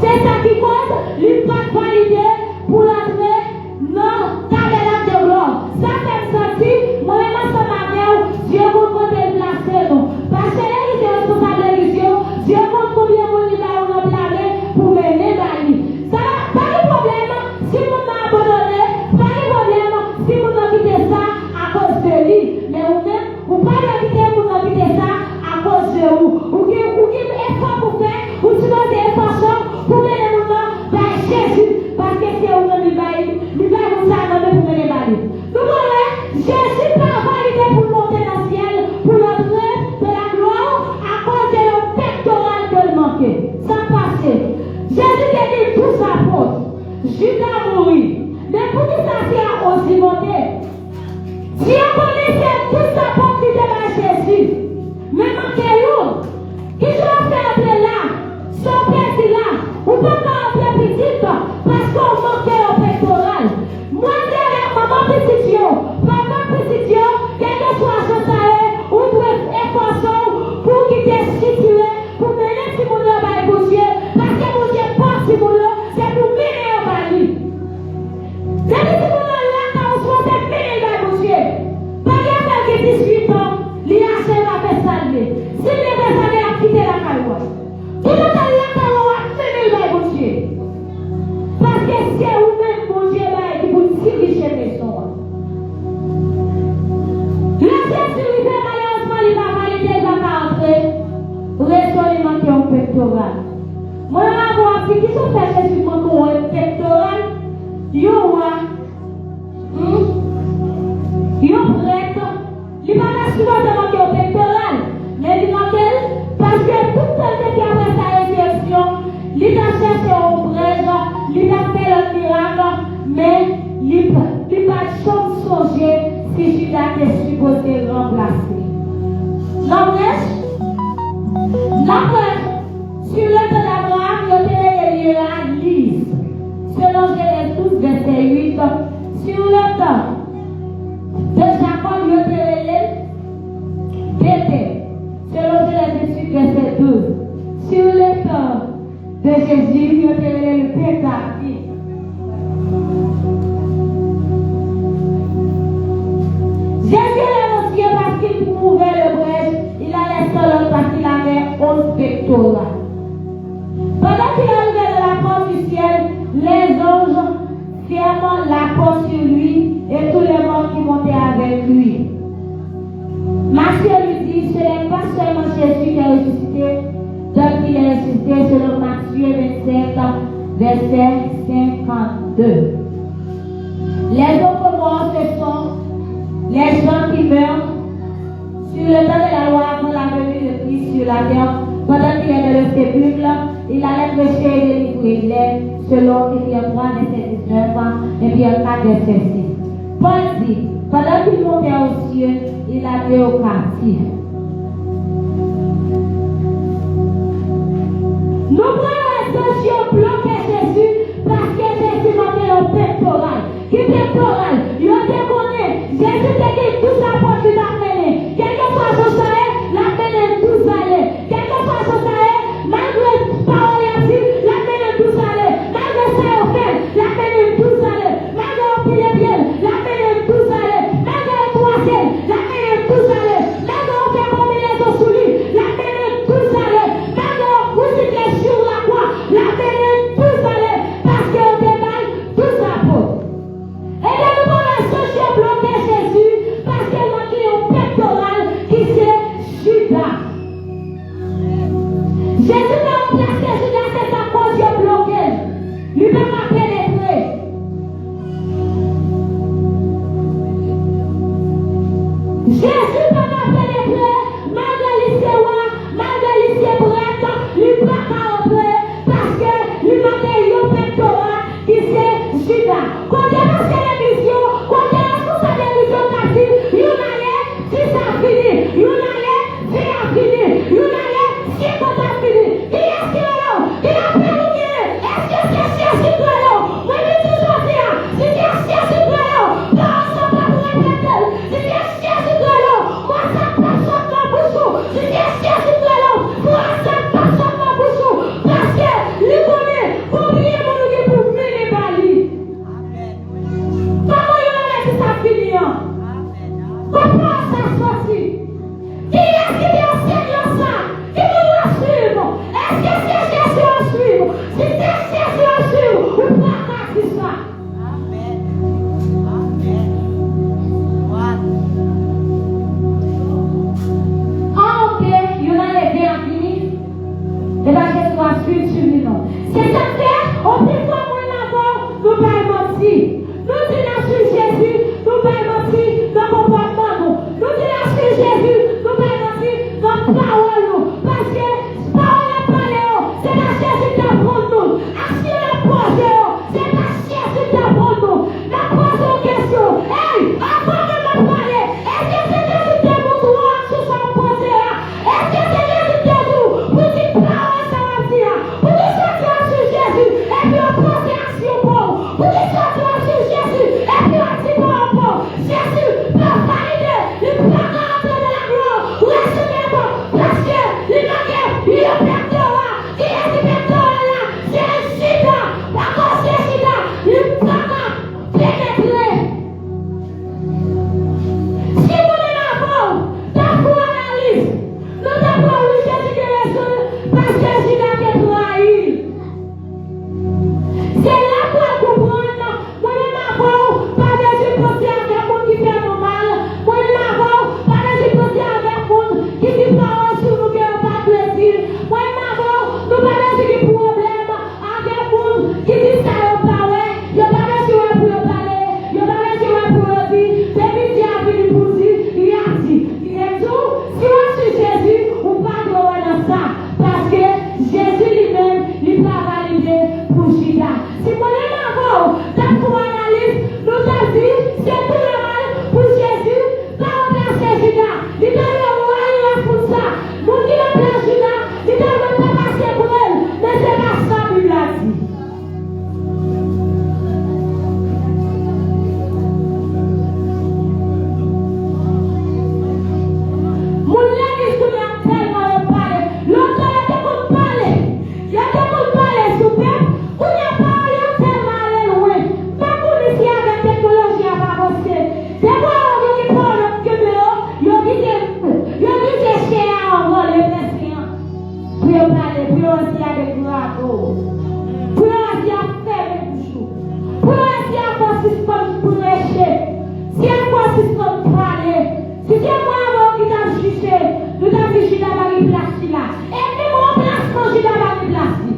C'est ça qui compte, il va valider pour entrer dans tabernacle de gloire. Ça fait sorti, moi-même, ensemble avec Dieu vous compte placer nous. Parce que là, il est responsable de l'église, Dieu compte combien de monde il va remplacer pour mener dans lui. Ça pas de problème si vous m'avez abandonné, pas de problème si vous n'avez quitté ça à cause de lui. Mais vous-même, vous ne pouvez pas quitter ça à cause de vous. Ou qui effort pour faire, ou sinon des efforts pour mener le monde vers Jésus. Parce que c'est vous-même qui va vous amener pour mener la vie. Nous voyons, Jésus pas validé pour monter dans le ciel, pour l'entrer de la gloire à cause de le pectoral de le manquer. Ça passe. Jésus a dit tout sa faute. Judas mourit. Mais pour qui ça c'est aussi monté? Dieu connaissait toute sa faute qui était à Jésus. Mais manquez où? Qui je vais faire là? Son petit là. Ou pas faire petit parce qu'on manquait au pectoral. Moi, maman petit Dieu, papa petit Dieu, quel que soit ce salaire, ou pectoral. Moi, avoir appris qui sont fait Jésus pour un pectoral, yo prêtre, il va pas souvent demander au pectoral, mais il manque parce que tout le qui après sa résurrection, il a cherché au prêtre, il a fait le miracle, mais il n'a pas de chance de songer si Judas est supposé remplacer. N'empêche, sur le temps d'Abraham, il y a l'Église. Selon Genèse 12, verset 8, sur le temps de Jacob, il y a Pété. Selon Genèse 18, verset 12. Sur le temps de Jésus, il y a le Pétaki. Jésus est aussi parce qu'il pouvait le brèche, il allait seul parce qu'il avait 11 pectoraux. Pendant qu'il arrivait de la porte du ciel, les anges ferment la porte sur lui et tous les morts qui montaient avec lui. Matthieu lui dit, ce n'est pas seulement Jésus qui est ressuscité, donc il est ressuscité selon Matthieu 27, verset 52. Les autres morts, ce sont les gens qui meurent sur le temps de la loi avant la venue de Christ sur la terre, pendant qu'il est dans le sépulcre, il allait prêcher et délivrer les selon Éphésiens 3, verset 19 et Éphésiens 4, verset 6. Paul dit, pendant qu'il montait aux cieux, il allait au captif. Nous prenons attention bloquer Jésus parce que Jésus manquait au pectoral. Qui pectoral? Il a déconné. Jésus t'a dit tout ça pour tu l'amener. Quelque façon ça est, l'amener tout ça est. Quelque façon ça est, malgré parole et dit, l'amener tout ça est. Malgré ça au fait, l'amener tout ça est. Malgré au pied bien, l'amener tout ça est. Malgré au troisième, l'amener tout ça est. Malgré au fait combinaison sous lui, l'amener tout ça est. Malgré au crucifié sur la croix, l'amener tout ça est. Parce qu'au débat, tout ça pour. Et bien, nous prenons la société bloquée Jésus parce qu'elle m'a dit au pectoral qui c'est Judas. Jésus n'a remplacé Judas, c'est sa cause qui est bloquée. Lui ne m'a pénétré. Jésus ne m'a pénétré, malgré l'issue roi, malgré l'issue prêtre, lui ne m'a pas entré parce que lui m'a dit au pectoral qui c'est Judas. Quand il y a l'émission, quand il y a tout ça l'émission qu'a dit, il y allait, si ça fini, il y allait, si ça fini, il y allait, si ça fini. Qui est-ce qui est là? Qui a fait ou qui est? Est-ce que c'est Jésus qui est là? Moi, je dis toujours dire, si c'est Jésus qui est là, pas ensemble pour répéter. Si c'est Jésus qui est là, Et même en placement, Judas va nous placer.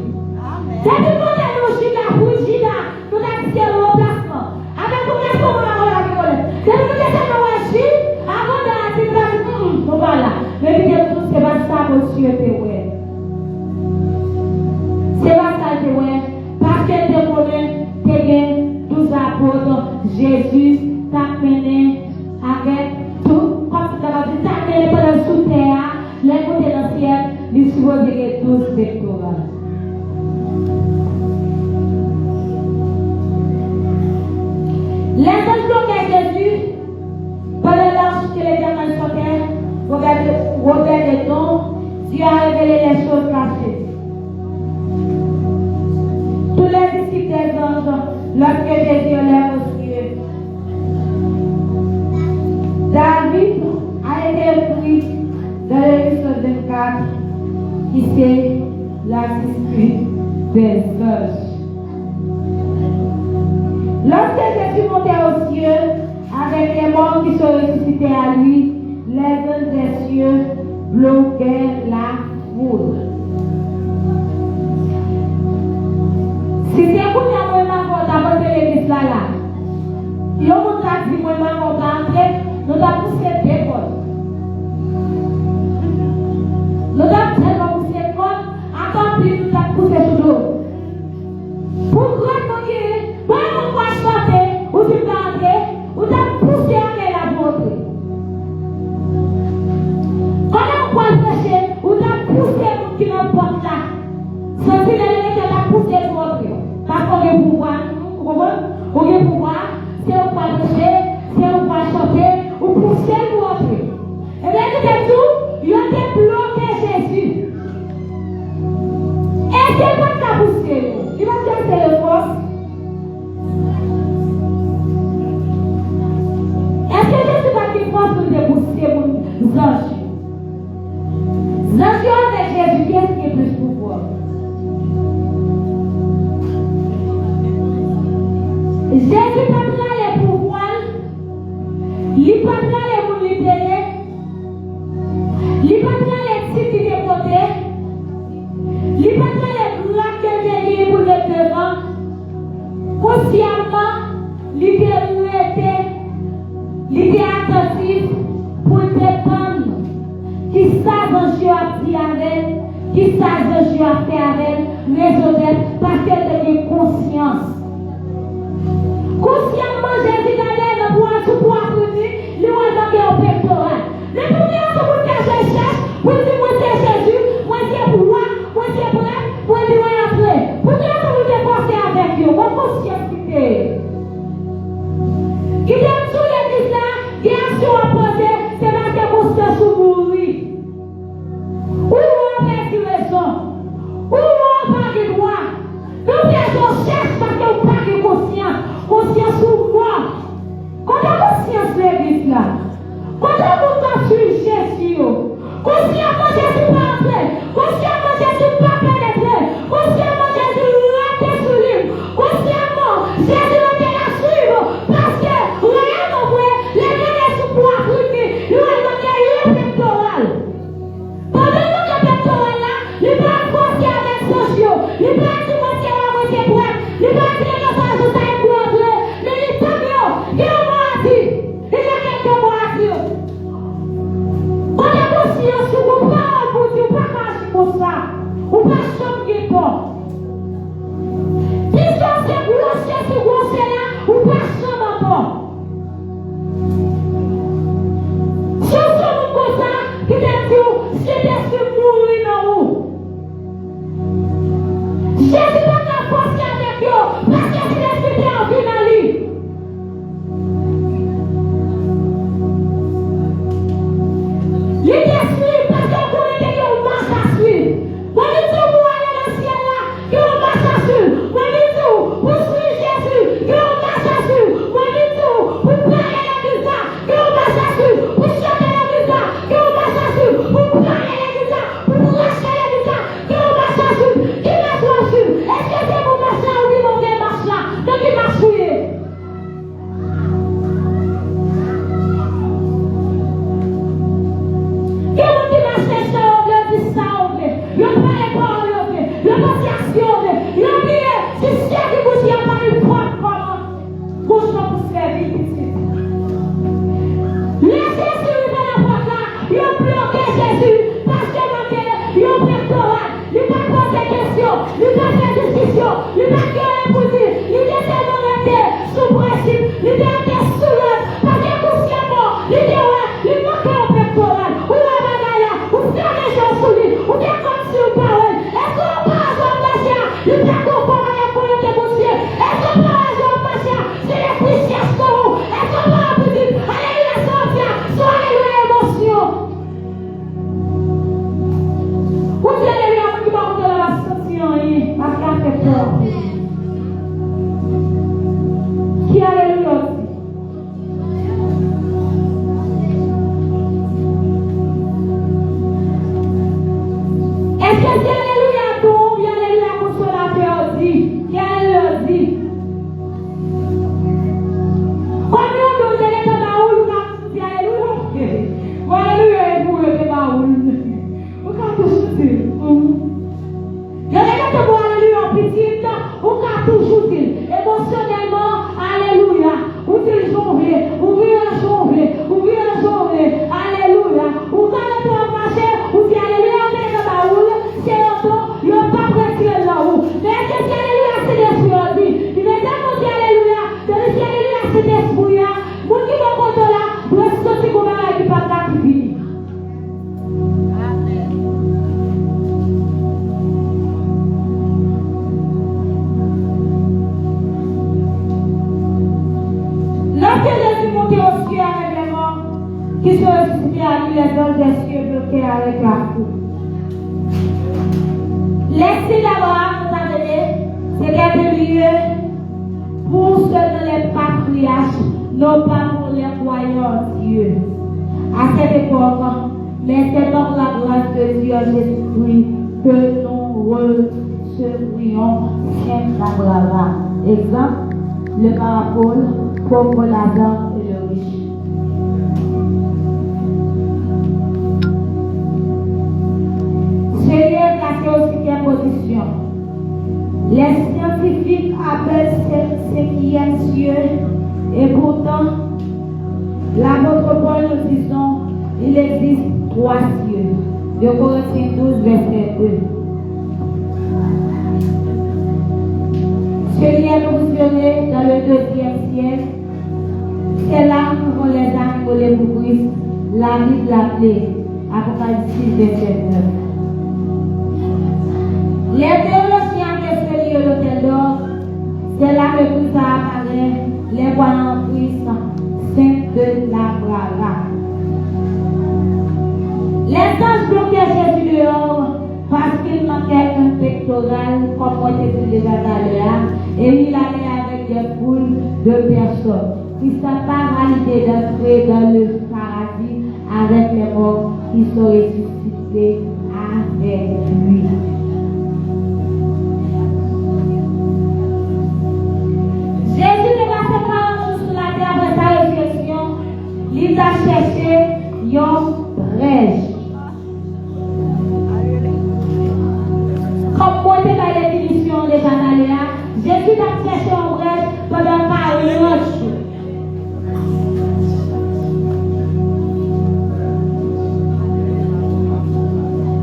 Depuis qu'on est nous, Judas, pour Judas, nous avons dit au placement. Avec nous, qu'est-ce qu'on va avoir avec nous? Depuis que nous sommes en Chine, avant de la dire, voilà. Mais puis, c'est pas ça, monsieur, c'est pas ça, parce que tu connais 12 apôtres, Jésus t'a mené avec tout, comme tu as dit, t'a mené pendant sous terre, les côtés dans le ciel, les supposés 12 victoires. Les enfants de Jésus, pendant l'âge que l'Éternel sortait, regardez donc, Dieu a révélé les choses cachées. Tous les disciples des anges, lorsque Jésus lève aux cieux, David a été pris dans l'Église 24, qui c'est la dispute des anges. Lorsque Jésus montait aux cieux, avec les morts qui se ressuscitaient à lui, les anges des cieux bloquaient la foule. Si c'est pour nous, nous avons l'église là. Si on nous a dit, nous avons entré, nous avons poussé des portes. Nous avons tellement poussé des portes, encore plus nous avons poussé sous l'eau. Pourquoi nous dire, pourquoi nous pas chanter, ou tu peux entrer, ou tu as poussé à la porte. Quand on peut prêcher, ou tu as poussé pour qui nous porte là. Sans dire que tu as poussé pour entrer. Parce qu'on est pouvoir, on est pouvoir, c'est on va prêcher, c'est on va chanter, ou pousser pour entrer. Et bien, tout tout, il a débloqué Jésus. Et c'est pas ta poussée. Il va dire c'est le force. Est-ce que Jésus va dire force pour dépousser pour anges? Anges avec Jésus, qu'est-ce qui est plus pouvoir? Jésus prendra les pouvoirs, il prendra les mobilités, il prendra les titres qui déportés, il prendra les gloires qu'il a pour le devant. Consciemment, il était attentif pour dépendre qui savent Dieu a dit avec, qui savent Dieu a fait avec, raisonner parce qu'elle a conscience. Consciemment, Jésus allait pour un tout pour applaudir, lui on a fait au pectoral. Le premier jour pour que je cherche, pour dire moi c'est Jésus, moi c'est pour moi c'est prêt, pour dire moi après. Pour dire que vous êtes passé avec Dieu, mon conscience qui est. Qui est sous l'église là, qui est sur la posée, c'est parce que vous êtes sous mourir. Où on a raison, où on a pas de droit. Nous faisons cherche parce que vous n'avez pas de conscience. Conscience ou moi. Quand on a conscience de l'église là, quand on a sur Jésus, consciemment Jésus pas entrer, consciemment Jésus pas pénétrer, consciemment Jésus rester sous lui, consciemment Jésus rester la suivre, parce que réellement les gens sont pour appliquer, ils vont donner le pectoral. Pendant que le pectoral là, il va penser avec sociaux, il va se penser à la moitié bref, il va se penser à la moitié. Ou pas changer pas. Si c'est grossier là, ou pas changer pas. Si on se comme ça, qui t'a dit, c'est d'être mourir dans vous. Jésus n'a pas forcé avec eux, parce que c'est l'esprit en vie dans lui. Il est suivi parce qu'on connaît que on marche à suivre. Quand il dit, vous allez utile. Je regarde pour alléluia en petite, ou qu'à toujours utile. Émotionnellement, alléluia. Utile journée, ouvrir la journée, alléluia. Ou quand le temps marché, ou si alléluia, on est dans la roule, c'est un temps, il n'y a pas prêté là où. Mais qu'est-ce que alléluia, c'est l'esprit, on dit. Il est tellement dit alléluia, de l'esprit, alléluia, c'est l'esprit, là. Mon qui va compter là, doit se sentir comme un qui pas là qui finit. Lorsque Jésus montait aux cieux avec les morts, qui se ressuscitaient à lui, les anges des cieux bloqués avec la foule. L'esprit d'Abraham nous a donné, c'est quelque lieu pour seuls les patriarches, non pas pour les croyants en Dieu. À cette époque, mais c'est par la grâce de Dieu Jésus-Christ que nous recevrions Saint Abraham. Exemple, le parabole, pauvre Lazare et le riche. Celui est placé aux 5e position. Les scientifiques appellent ce qui est Dieu, et pourtant, l'apôtre Paul nous disons, il existe 3 cieux. De Corinthiens 12, verset 2. Celui est positionné dans le 2e siècle. C'est là où vont les animaux les pour Christ. La Bible l'appelait Apocalypse 6, verset 9. Les théologiens qui se lient au l'hôtel d'or, c'est là que tout ça apparaît, les croyants en Christ, saints de l'Abraham. Les anges bloquaient Jésus dehors parce qu'il manquait un pectoral, comme moi j'ai dit déjà tout à l'heure, et il allait avec des foules de personnes. Il ne s'est pas validé d'entrer dans le paradis avec les morts qui sont ressuscités avec lui. Jésus ne passait pas un jour sur la terre après sa résurrection. Il a cherché une brèche. Comme moi, c'est la définition déjà dans l'air, Jésus a cherché une brèche pendant 40 jours.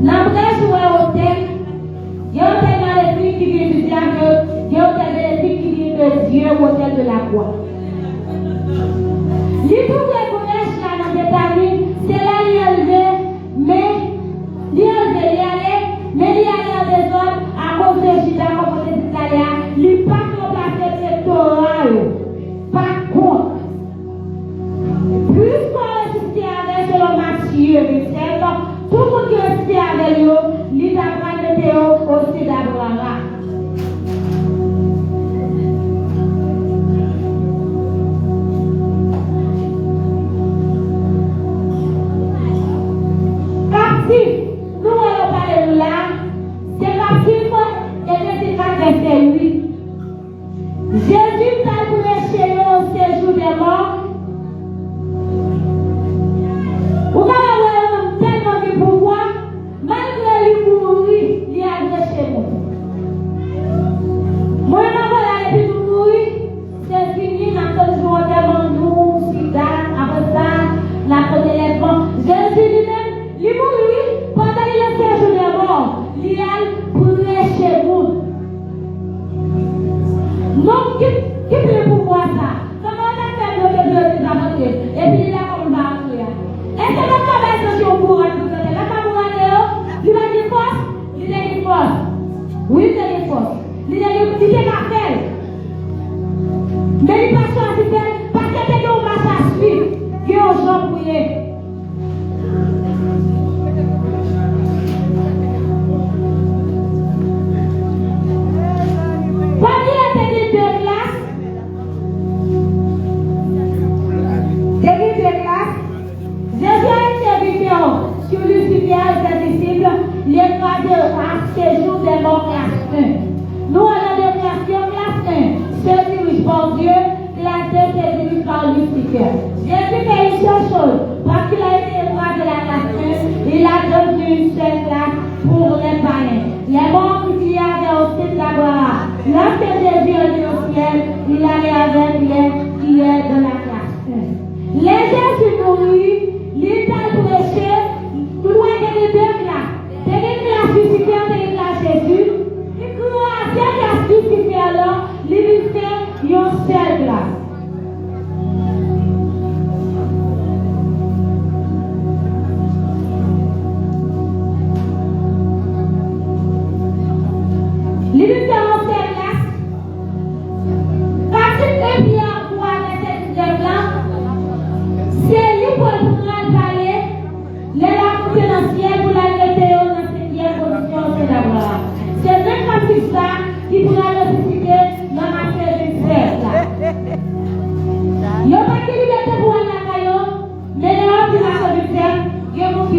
La brèche ou un hôtel, il y a un hôtel dans les filles qui vient du diable, il y a un hôtel dans les filles qui vient de Dieu, hôtel de la croix. Les tout les brèches là dans cette année, c'est là il y a levé, mais il y a levé, il y a allé, mais il y a allé en désordre à cause de Judas, comme on dit là, il n'y a pas de place électorale, par contre. Puisqu'on ressuscite avec selon Matthieu 27, tout le monde qui ressuscite avec lui, il a pris le théo aussi d'Abraham. Captif, nous allons parler de là, c'est captif et c'est verset 8. Jésus t'a prêché au séjour des morts. Vous avez tellement de pouvoir, malgré lui mourir, il a prêché moi. Moi, je vais mourir, c'est fini, nous avons joué devant nous, sida, après ça, nous avons les bons. Jésus lui-même, il mourit pendant qu'il est séjour des morts. Il a prêché moi. Non, qui peut le pouvoir ça? Comment on a fait de Dieu des avantages? Et puis il a comme ça. Est-ce que notre travail est au pouvoir de Dieu? La pouvoir de Dieu, il a dit force, il a dit force. Oui, il a dit force. Il a dit appel. Mais il passe à faire parce que c'est qu'on marche à suivre. Qui ont gens prié. Parmi les techniques de classe, Jésus a interviewé sur Lucifer et ses disciples, les trois de race, séjour des morts classe 1. Nous allons de création classe 1, ceux dirigés par Dieu, classe 2, ceux dirigés par Lucifer. Jésus fait une seule chose, parce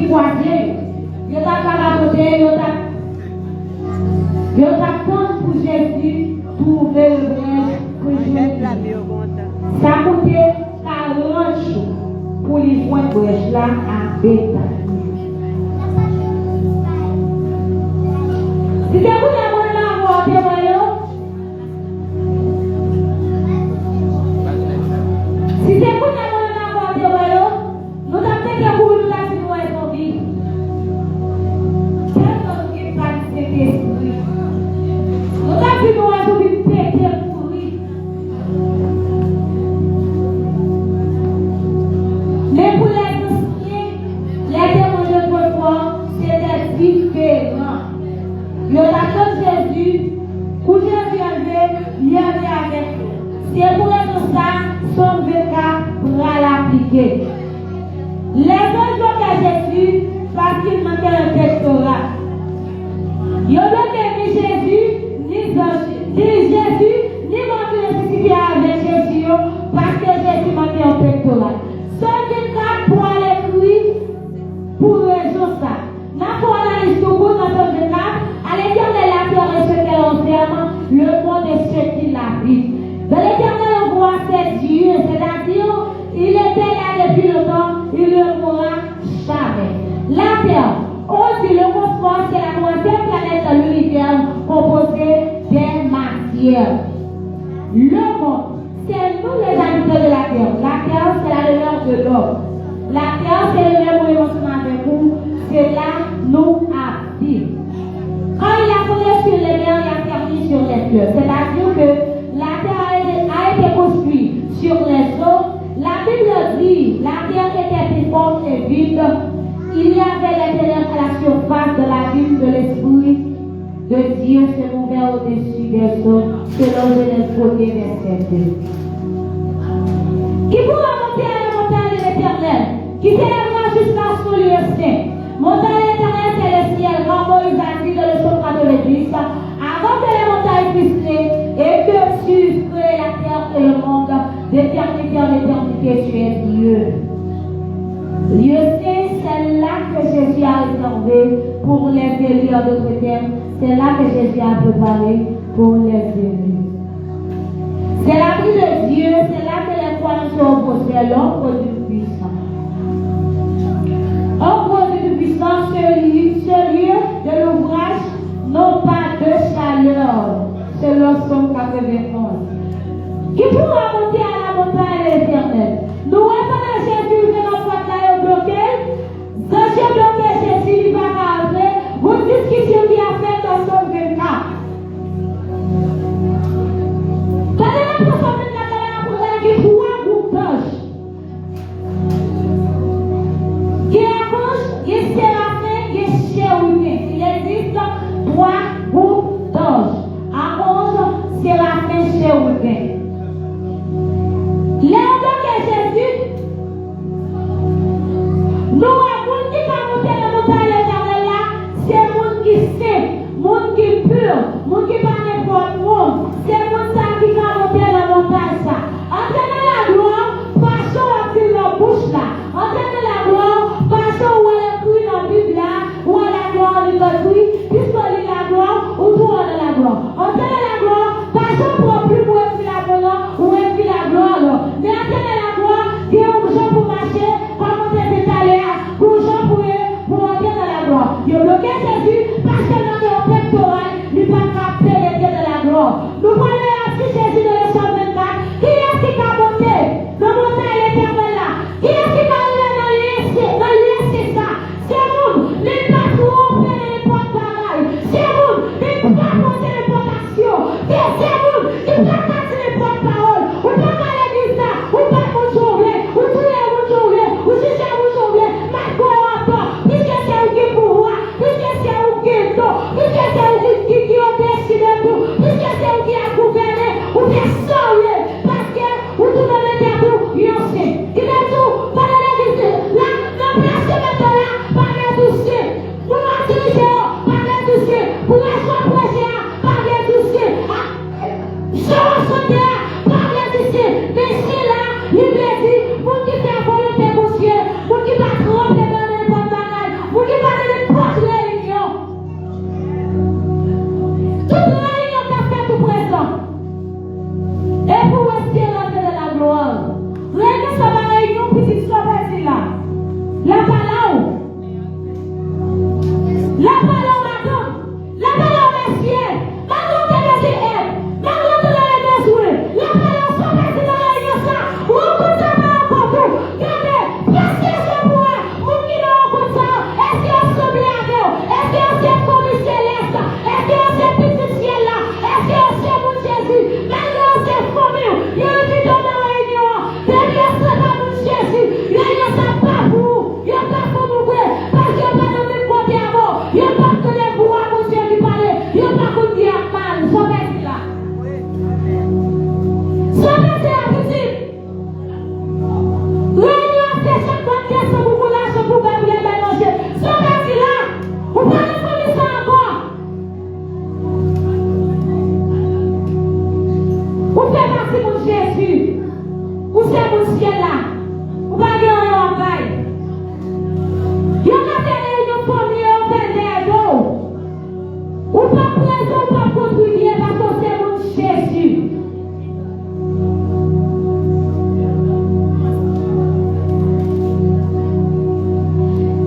qui croisé, il t'a raconté, il t'a pour Jésus trouver le brèche pour Jésus. Ça coûtait 40 jours pour les voir brèche là à Béthanie. Si c'est pour la bonne là, vous avez si c'est pour la bonne là, vous avez nous avons fait pour nous avons fait nos vies. Personne qui pratique cet esprit. Nous avons vu nous avons vu péter pour lui. Mais pour les anciens, les démons de votre foi, c'était différent. Le raton Jésus, où Jésus avait, il y avait avec eux. C'est pour être ça, son véca pourra l'appliquer. Les gens ont fait Jésus parce qu'il manquait un pectoral. Ils ont aimé Jésus, ni Jésus, ni manqué nécessité avec Jésus parce que Jésus manquait un pectoral. Son véca pour aller cuire pour raison ça. N'a pas analysé tout dans son véca. À l'Éternel, la terre est ce qu'elle enferme, le monde est ce qui l'habite. Dans l'Éternel, on voit c'est Dieu, c'est-à-dire, il était là depuis longtemps, il ne mourra jamais. La terre, on dit le confort, c'est la troisième planète de l'univers composée des matières. Le monde, c'est nous les habitants de la terre. La terre, c'est la demeure de l'homme. La terre, c'est le même émotion avec nous, c'est là nous habitons. Quand il a collé sur les mers, il a terminé sur les fleuves. C'est-à-dire que la terre a été construite sur les eaux. La Bible dit la terre était profonde et vide. Il y avait les ténèbres à la surface de la ville de l'Esprit de Dieu se mouvait au-dessus des eaux, selon Genèse 1er, verset 2. Qui pourra monter à la montagne de l'Éternel, qui s'élèvera jusqu'à son lieu saint. Montagne éternelle, c'est le ciel, quand Moïse a dit dans le psaume 90, avant que les montagnes puissent créer et que tu crées la terre et le monde, d'éternité en éternité, tu es Dieu. Dieu sait, c'est là que Jésus a réservé pour les délires d'autres termes, c'est là que Jésus a préparé pour les élus. C'est l'abri de Dieu, c'est là que les croyants sont opposés, l'ombre du puissant. Ombre du puissant, ce lieu de l'ouvrage, non pas de chaleur, selon Psaume 91. Qui pourra monter à la montagne de l'Éternel? Nous reconnaissons Jésus de notre bataille bloquée. Quand j'ai bloqué Jésus, il va garder votre discussion qui a fait dans son 24. Quand elle a transformé la carrière pour elle, il y a 3 groupes d'anges. Qui est à gauche, qui est séraphin, qui est chérubin. Il existe 3 groupes d'anges. À gauche, séraphin, chérubin. Les hommes de Jésus, nous, les qui va monter la montagne éternelle là, c'est le monde qui sait, le monde qui est pur, le monde qui n'est pas n'importe monde. C'est le monde qui va monter la montagne ça. Entendez la gloire, passons à la bouche là. Entendez la gloire, passons où elle est écrite dans la Bible là, où elle a la gloire de l'écrit, puisqu'on lit la gloire, où tout on a la gloire. Entendez la gloire, passons pour plus pour écrire la gloire, où écrire la gloire là. Mais entendez la gloire, il y a un gens pour marcher, pas monter des taléas, pour gens pour entrer dans la gloire. Il a bloqué Jésus parce que dans le pectoral, il n'a pas capté les pieds de la gloire. Nous prenons ainsi Jésus de l'Échange 24. Qui est-ce qui a monté? Le montagne l'éternel là. Qui est-ce qui va aller dans l'Est ça? C'est vous, les patrons, les porte-bagailles. C'est vous, les patrons, les porte-actions. C'est vous, qui placent les porte-paroles. Ou pas qu'à l'église là, ou pas vous sauver, ou tous les vous sauver, ou si c'est vous sauver, mais quoi rapport? Puisque c'est vous qui pouvoir, puisque c'est vous qui est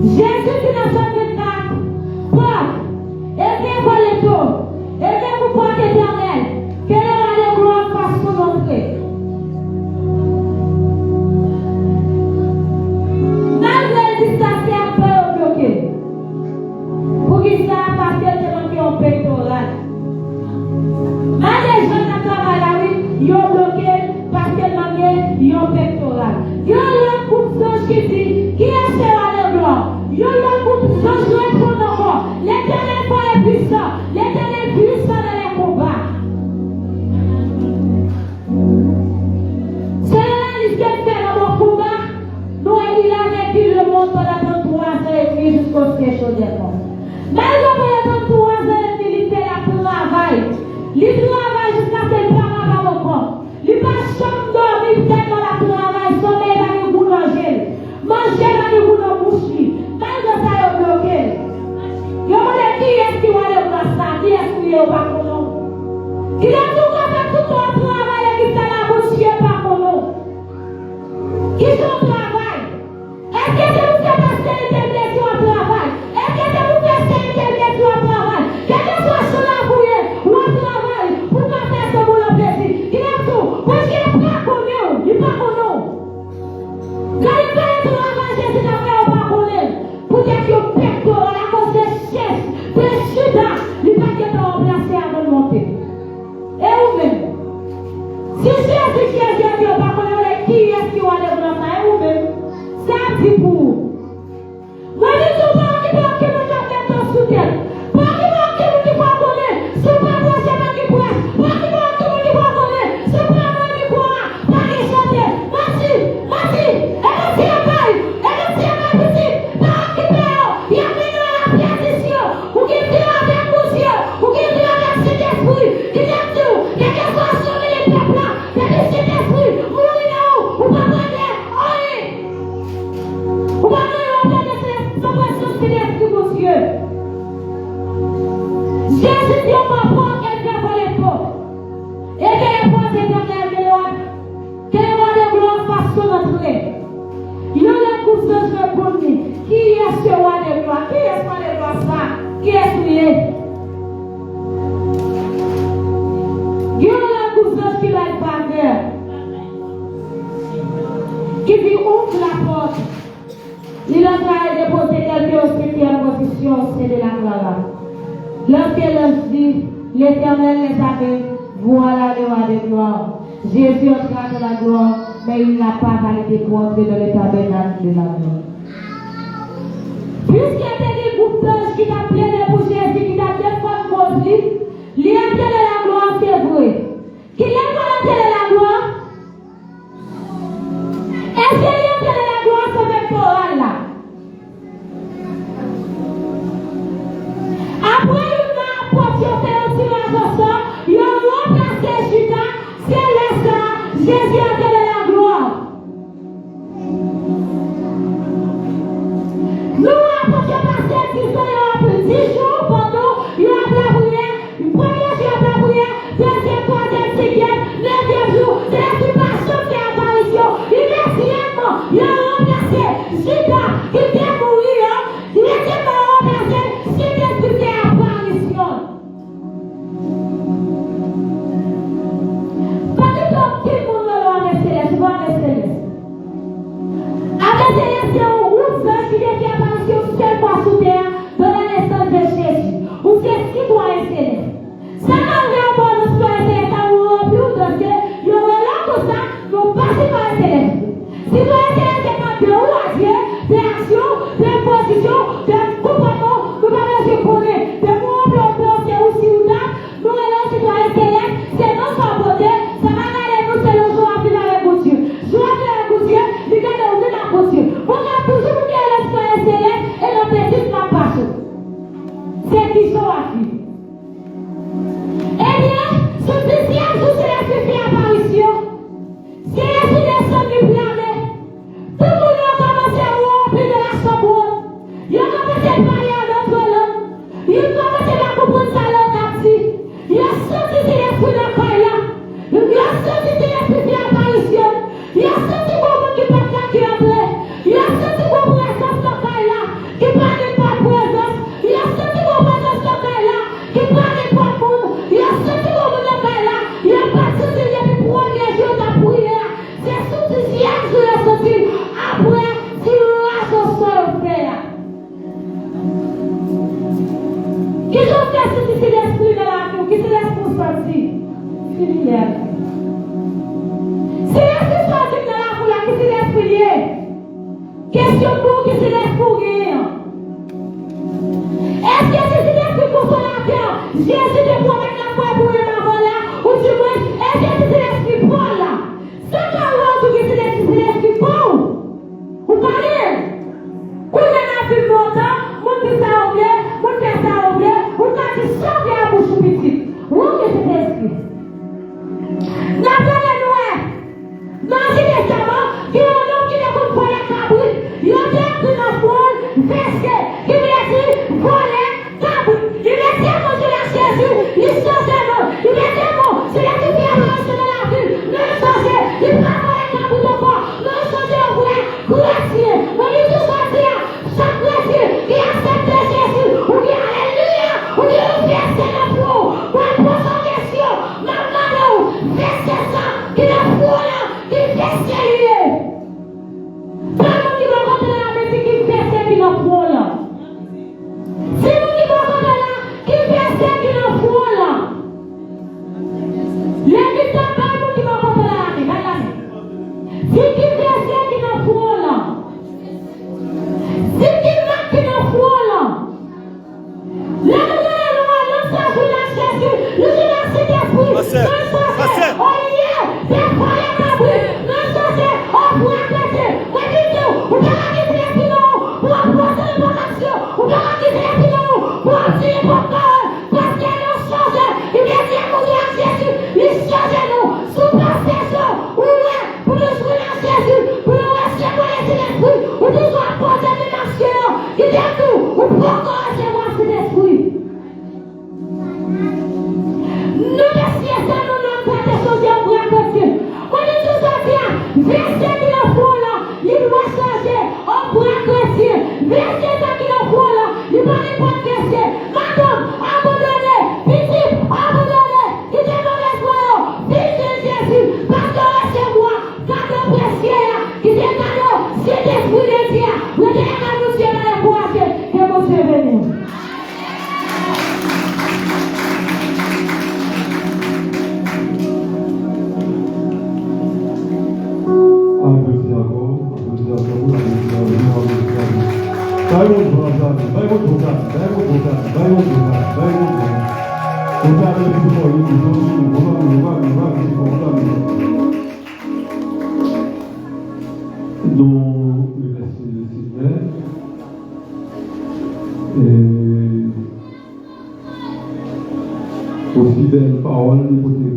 Jésus qui n'a pas de date, porte, et bien pour les taux, et bien pour porte éternelle, que le roi de gloire fasse son entrée. Malgré le distance, il y a peur bloqué. Pour qu'il sache parce que c'est manqué en pectoral. Malgré les gens qui travaillent la rue, ils ont bloqué parce que manqué, ils ont pectoral. Il y a un groupe d'anges qui dit, qui est ce roi de gloire? Il y a un groupe d'anges qui répondent encore. L'éternel est puissant. L'éternel est puissant dans les combats. C'est la liste qui fait dans mon combat. Nous, il a vécu le monde pendant 33 ans et demi jusqu'au siège au départ. Malgré pendant 33 ans et demi, il fait la travail. Il travaille jusqu'à ce qu'il travaille à mon corps. Il passe chambre dormir tellement la travail, sommeil dans les bouts d'angèle. Manger dans les bouts de bouche. Malgré ça, il est bloqué. Il y a qui est-ce qui va aller dans ça? Qui est-ce qui est au bac? Qui a tout fait tout ton travail et qui t'a la bouche qui est pas pour nous? Qui son travail? Est-ce que c'est vous qui avez passé l'internet au travail? Est-ce que c'est vous qui avez passé l'internet au travail? Quel que soit son avoué ou au travail, pour qu'on fasse ce boulot plaisir. Qui est tout? Parce qu'il n'est pas connu. Il n'est pas connu. Quand il fait le travail, Jésus n'a pas pas connu. Pour dire qu'il y a un pectoral à cause des chefs, des chutes, il n'est pas qu'il est remplacé avant de monter. Et vous-même, si Jésus qui est Jésus, on va connaître qui est-ce qui va aller dans ça, et vous-même, ça dit pour vous. Moi, je dis tout le monde qui peut que nous avons fait ton soutien. Pas qui va que nous qui va connaître, c'est pas moi qui va qui pourra. Pas qui va que nous qui va connaître, c'est pas moi qui pourra. Pas qui chanter. Merci, merci. Et merci à Paul, et merci à ma petite. Pas qui peut, il y a mis dans la perdition, ou qui vient avec monsieur, ou qui vient avec cet esprit, qui vient tout, quel que soit son les peuples là, quel que cet esprit, mourir là où, ou pas prendre, oui. Ou pas prendre, son précieux céleste, monsieur. Jésus dit, on m'apprend qu'elle vient pour les pauvres. Et que les pauvres éternels, que le roi de gloire fasse son entrée. Il y a les courses de jeu pour lui. Qui est ce roi de gloire? Qui est ce roi de gloire ça? Qui est-ce qu'il est? Il y a les courses de jeu qui va être bagueur. Qui dit ouvre la porte. Il a déposé quelqu'un au septième position au sein de la gloire. Lorsqu'elle dit, l'Éternel les avait, voilà le roi de gloire. Jésus entra dans la gloire, mais il n'a pas validé pour entrer dans le tabernacle de la gloire. Puisqu'il y a des groupes d'anges qui t'a plaidé pour Jésus, qui t'a fait comme Mosley, l'entrée de la gloire, c'est vrai. Qui n'est pas l'entrée de la gloire? Est-ce que l'entrée de la gloire, c'est pectoral là? Après, il a apporté un tirage au sort, il a remplacé Judas, c'est là, Jésus a donné la gloire. Nous apportons passé 10 ans, il a 10 jours pendant, il a la prière, le premier jour il a la prière, deuxième, troisième, cinquième, 9e jour, c'est l'explication qui est apparition. Immédiatement, il a remplacé Judas, qui vient mourir, il a remplacé Avec céleste, c'est un groupe qui devient apparition Qui j'en fais si c'est l'esprit dans la vie, qui c'est l'esprit sorti? Fini là. C'est l'esprit sorti dans la vie, qui c'est l'esprit lié. Question pour qui c'est l'esprit lié. Est-ce que c'est l'esprit consolateur? Jésus te promet la foi pour le avant là, ou du moins, est-ce que c'est l'esprit Paul là? C'est pas l'autre qui c'est l'esprit Paul. Vous parlez? Vous n'avez pas vu longtemps, vous dites ça au blé, vous faites ça au blé, vous avez chanté à bouche petite. Où est cet esprit? N'appelez nous, dans ce testament, qui est un homme qui ne compte pas la cabri, il y a des qui n'ont pas versé, qui veut dire voler, cabri. Il veut dire mon Dieu la Jésus, il change non. Il veut dire mon, c'est la qui vient de la vie, le changer, il prend pas la cabri de quoi, le changer au vrai, gracieux, on dit tout ça, chaque gracieux qui accepte Jésus, on dit alléluia, on dit le verset de pour poser en question, maman, verset ça, qui n'a pas là, qui verset lié. Pas le monde qui va rentrer dans la maison qui verset qui n'a pas là. C'est nous qui va rentrer là, qui verset qui n'a pas là. L'église n'a pas le monde qui va rentrer dans la maison. C'est qui verset qui n'a pas là. C'est qui n'a pas là. La nouvelle loi, le salut, la Jésus, le génocide d'esprit, le sorcier, Olivier, des foyers cabris, le sorcier, pour agresser, moi je dis, vous ne pouvez pas quitter les filons, pour apporter les bonnes actions, vous ne pouvez pas quitter les filons, pour apporter les bonnes paroles, parce qu'il y a un changement, il vient dire mon Dieu à Jésus, il change nous, sous possession, ouais, pour nous jouer à Jésus, pour nous recevoir les esprits, pour nous apporter les masques, il vient tout, pour encore recevoir cet esprit. Nous laissons ça, nous n'avons pas de choses à vous raconter. On est tous à dire, verset qui nous faut là, il doit changer, on pourra crescer. Verset ça qui nous faut là, il va aller pas crescer. Madame, abandonnez, petit, abandonnez, qui est mauvais voyant, vive Jésus, parce que c'est moi, cadeau précieux, qui est cadeau, c'est l'esprit de Dieu. Vous êtes à nous, c'est dans les bois, que vous êtes venus. Nous remercions le Seigneur et aussi belles paroles pour nous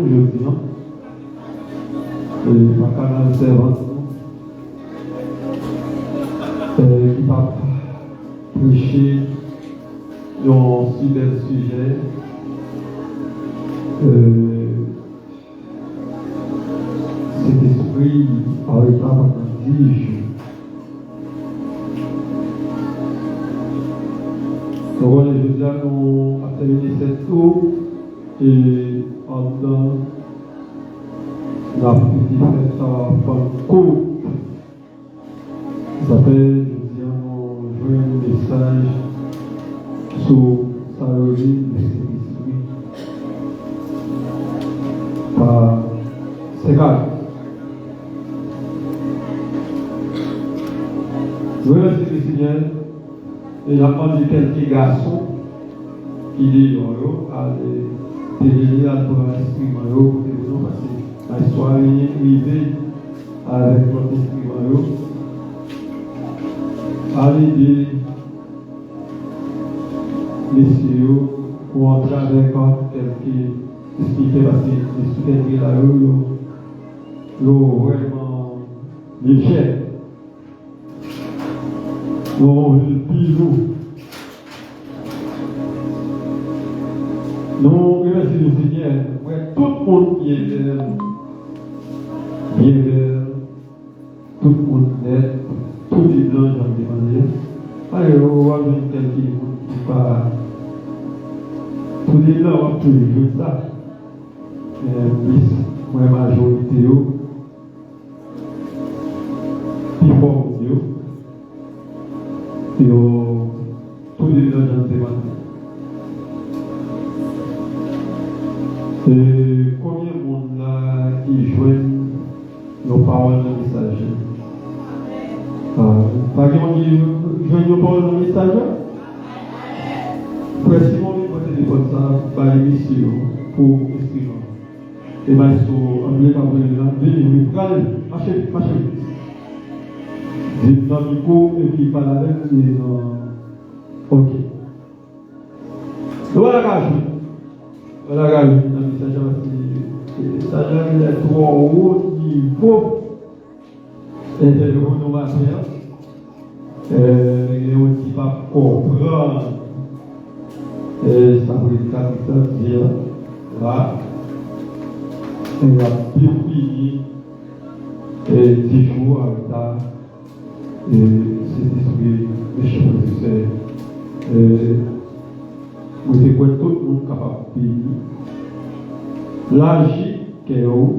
aujourd'hui. Et ma canal servante qui va prêcher un si bel sujet. Cet esprit avec la pendant 10 jours. Donc, les jeudi, nous avons terminé cette tour et pendant la petite fête à Pentecôte, ça fait, jeudi, nous joué un message sur sa origine de cet esprit par Ségal. Je remercie le Seigneur et j'entends quelques garçons qui disent à téléviser à pour l'instrument parce que la soirée privée avec notre instrument allez dire messieurs pour entrer avec quelques expliquer parce que expliquer là vraiment léger. Nous remercions le Seigneur pour tout le monde qui est bienveillant, tout le monde net, tout les blancs, j'en demandé. Allez, on va voir quelqu'un qui pas. Tous les blancs, on va toujours ça. Mais la majorité, plus fort, tous les blancs, j'en demandé. qui joignent nos paroles de message. Pas de monde qui joignent nos paroles de message. Précisément, on va téléphone ça par l'émission pour instrument. Et bien, si on veut pas venir là, marchez. Dites dans le micro et puis par la lettre, ok. Voilà, dans le message, ça est trop haut niveau de renouvellement. Et on ne dit pas comprendre. Ça veut dire là, il y a plus fini 10 jours en retard. Et c'est esprit des choses. Vous êtes quoi tout le monde capable de payer. L'agir qui est haut,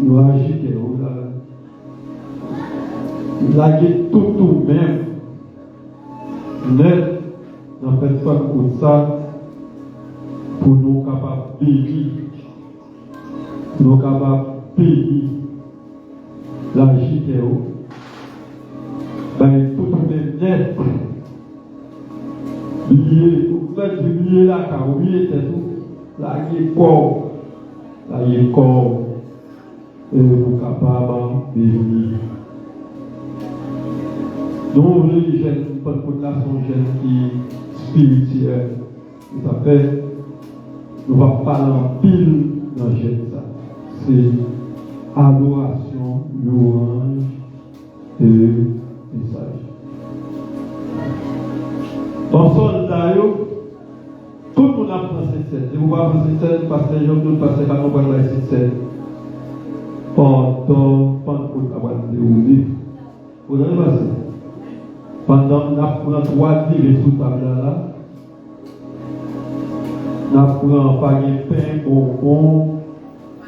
l'agir qui est haut, l'agir tout même, net, dans personne comme ça, pour nous capables de payer. Nous capables de payer. L'agir qui est haut, ben tout est net. Vous faites oublier la car oublier c'est tout. Là, il est corps. Là, il est corps. Et vous capable de vivre. Donc, les jeunes, pour la son jeune qui spirituel. Ça fait, nous ne va pas en pile dans le jeune ça. C'est adoration, louange et message. Dans son dayo, tout le monde a pensé cette. Et vous voyez pensé cette parce que les gens tout parce que nous voyons cette. Pendant avoir déroulé. Vous avez passé. Pendant nous avons 3 tirés sous table là. Nous avons pas de pain, bonbon.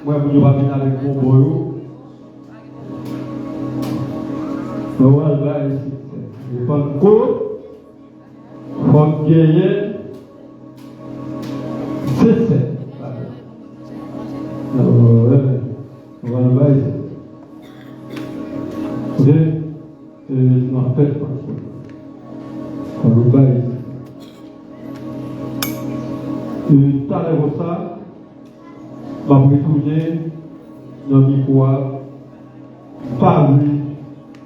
Moi, je vais venir avec mon boyau. Nous allons ici. Je prends le coup. Faut gagner 17. On va le bailler. Vous voyez, non, faites pas. On le baille. Tout à l'heure, ça, je vais retourner dans le micro, parler.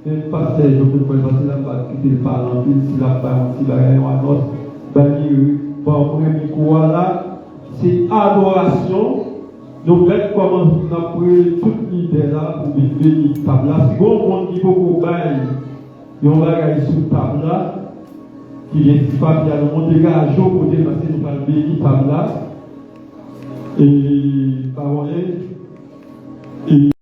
Et parce que je peux pas passer là-bas, quitter le parlant, si là-bas, si là-bas, on annonce, bon, le micro là, c'est adoration. Donc, là, comment on a pris toute l'idée là pour bénir la table là. Si on monde qui beaucoup bail, et on va regarder sur la table là, qui est pas bien, on dégage au côté parce que nous allons bénir la table là. Et, par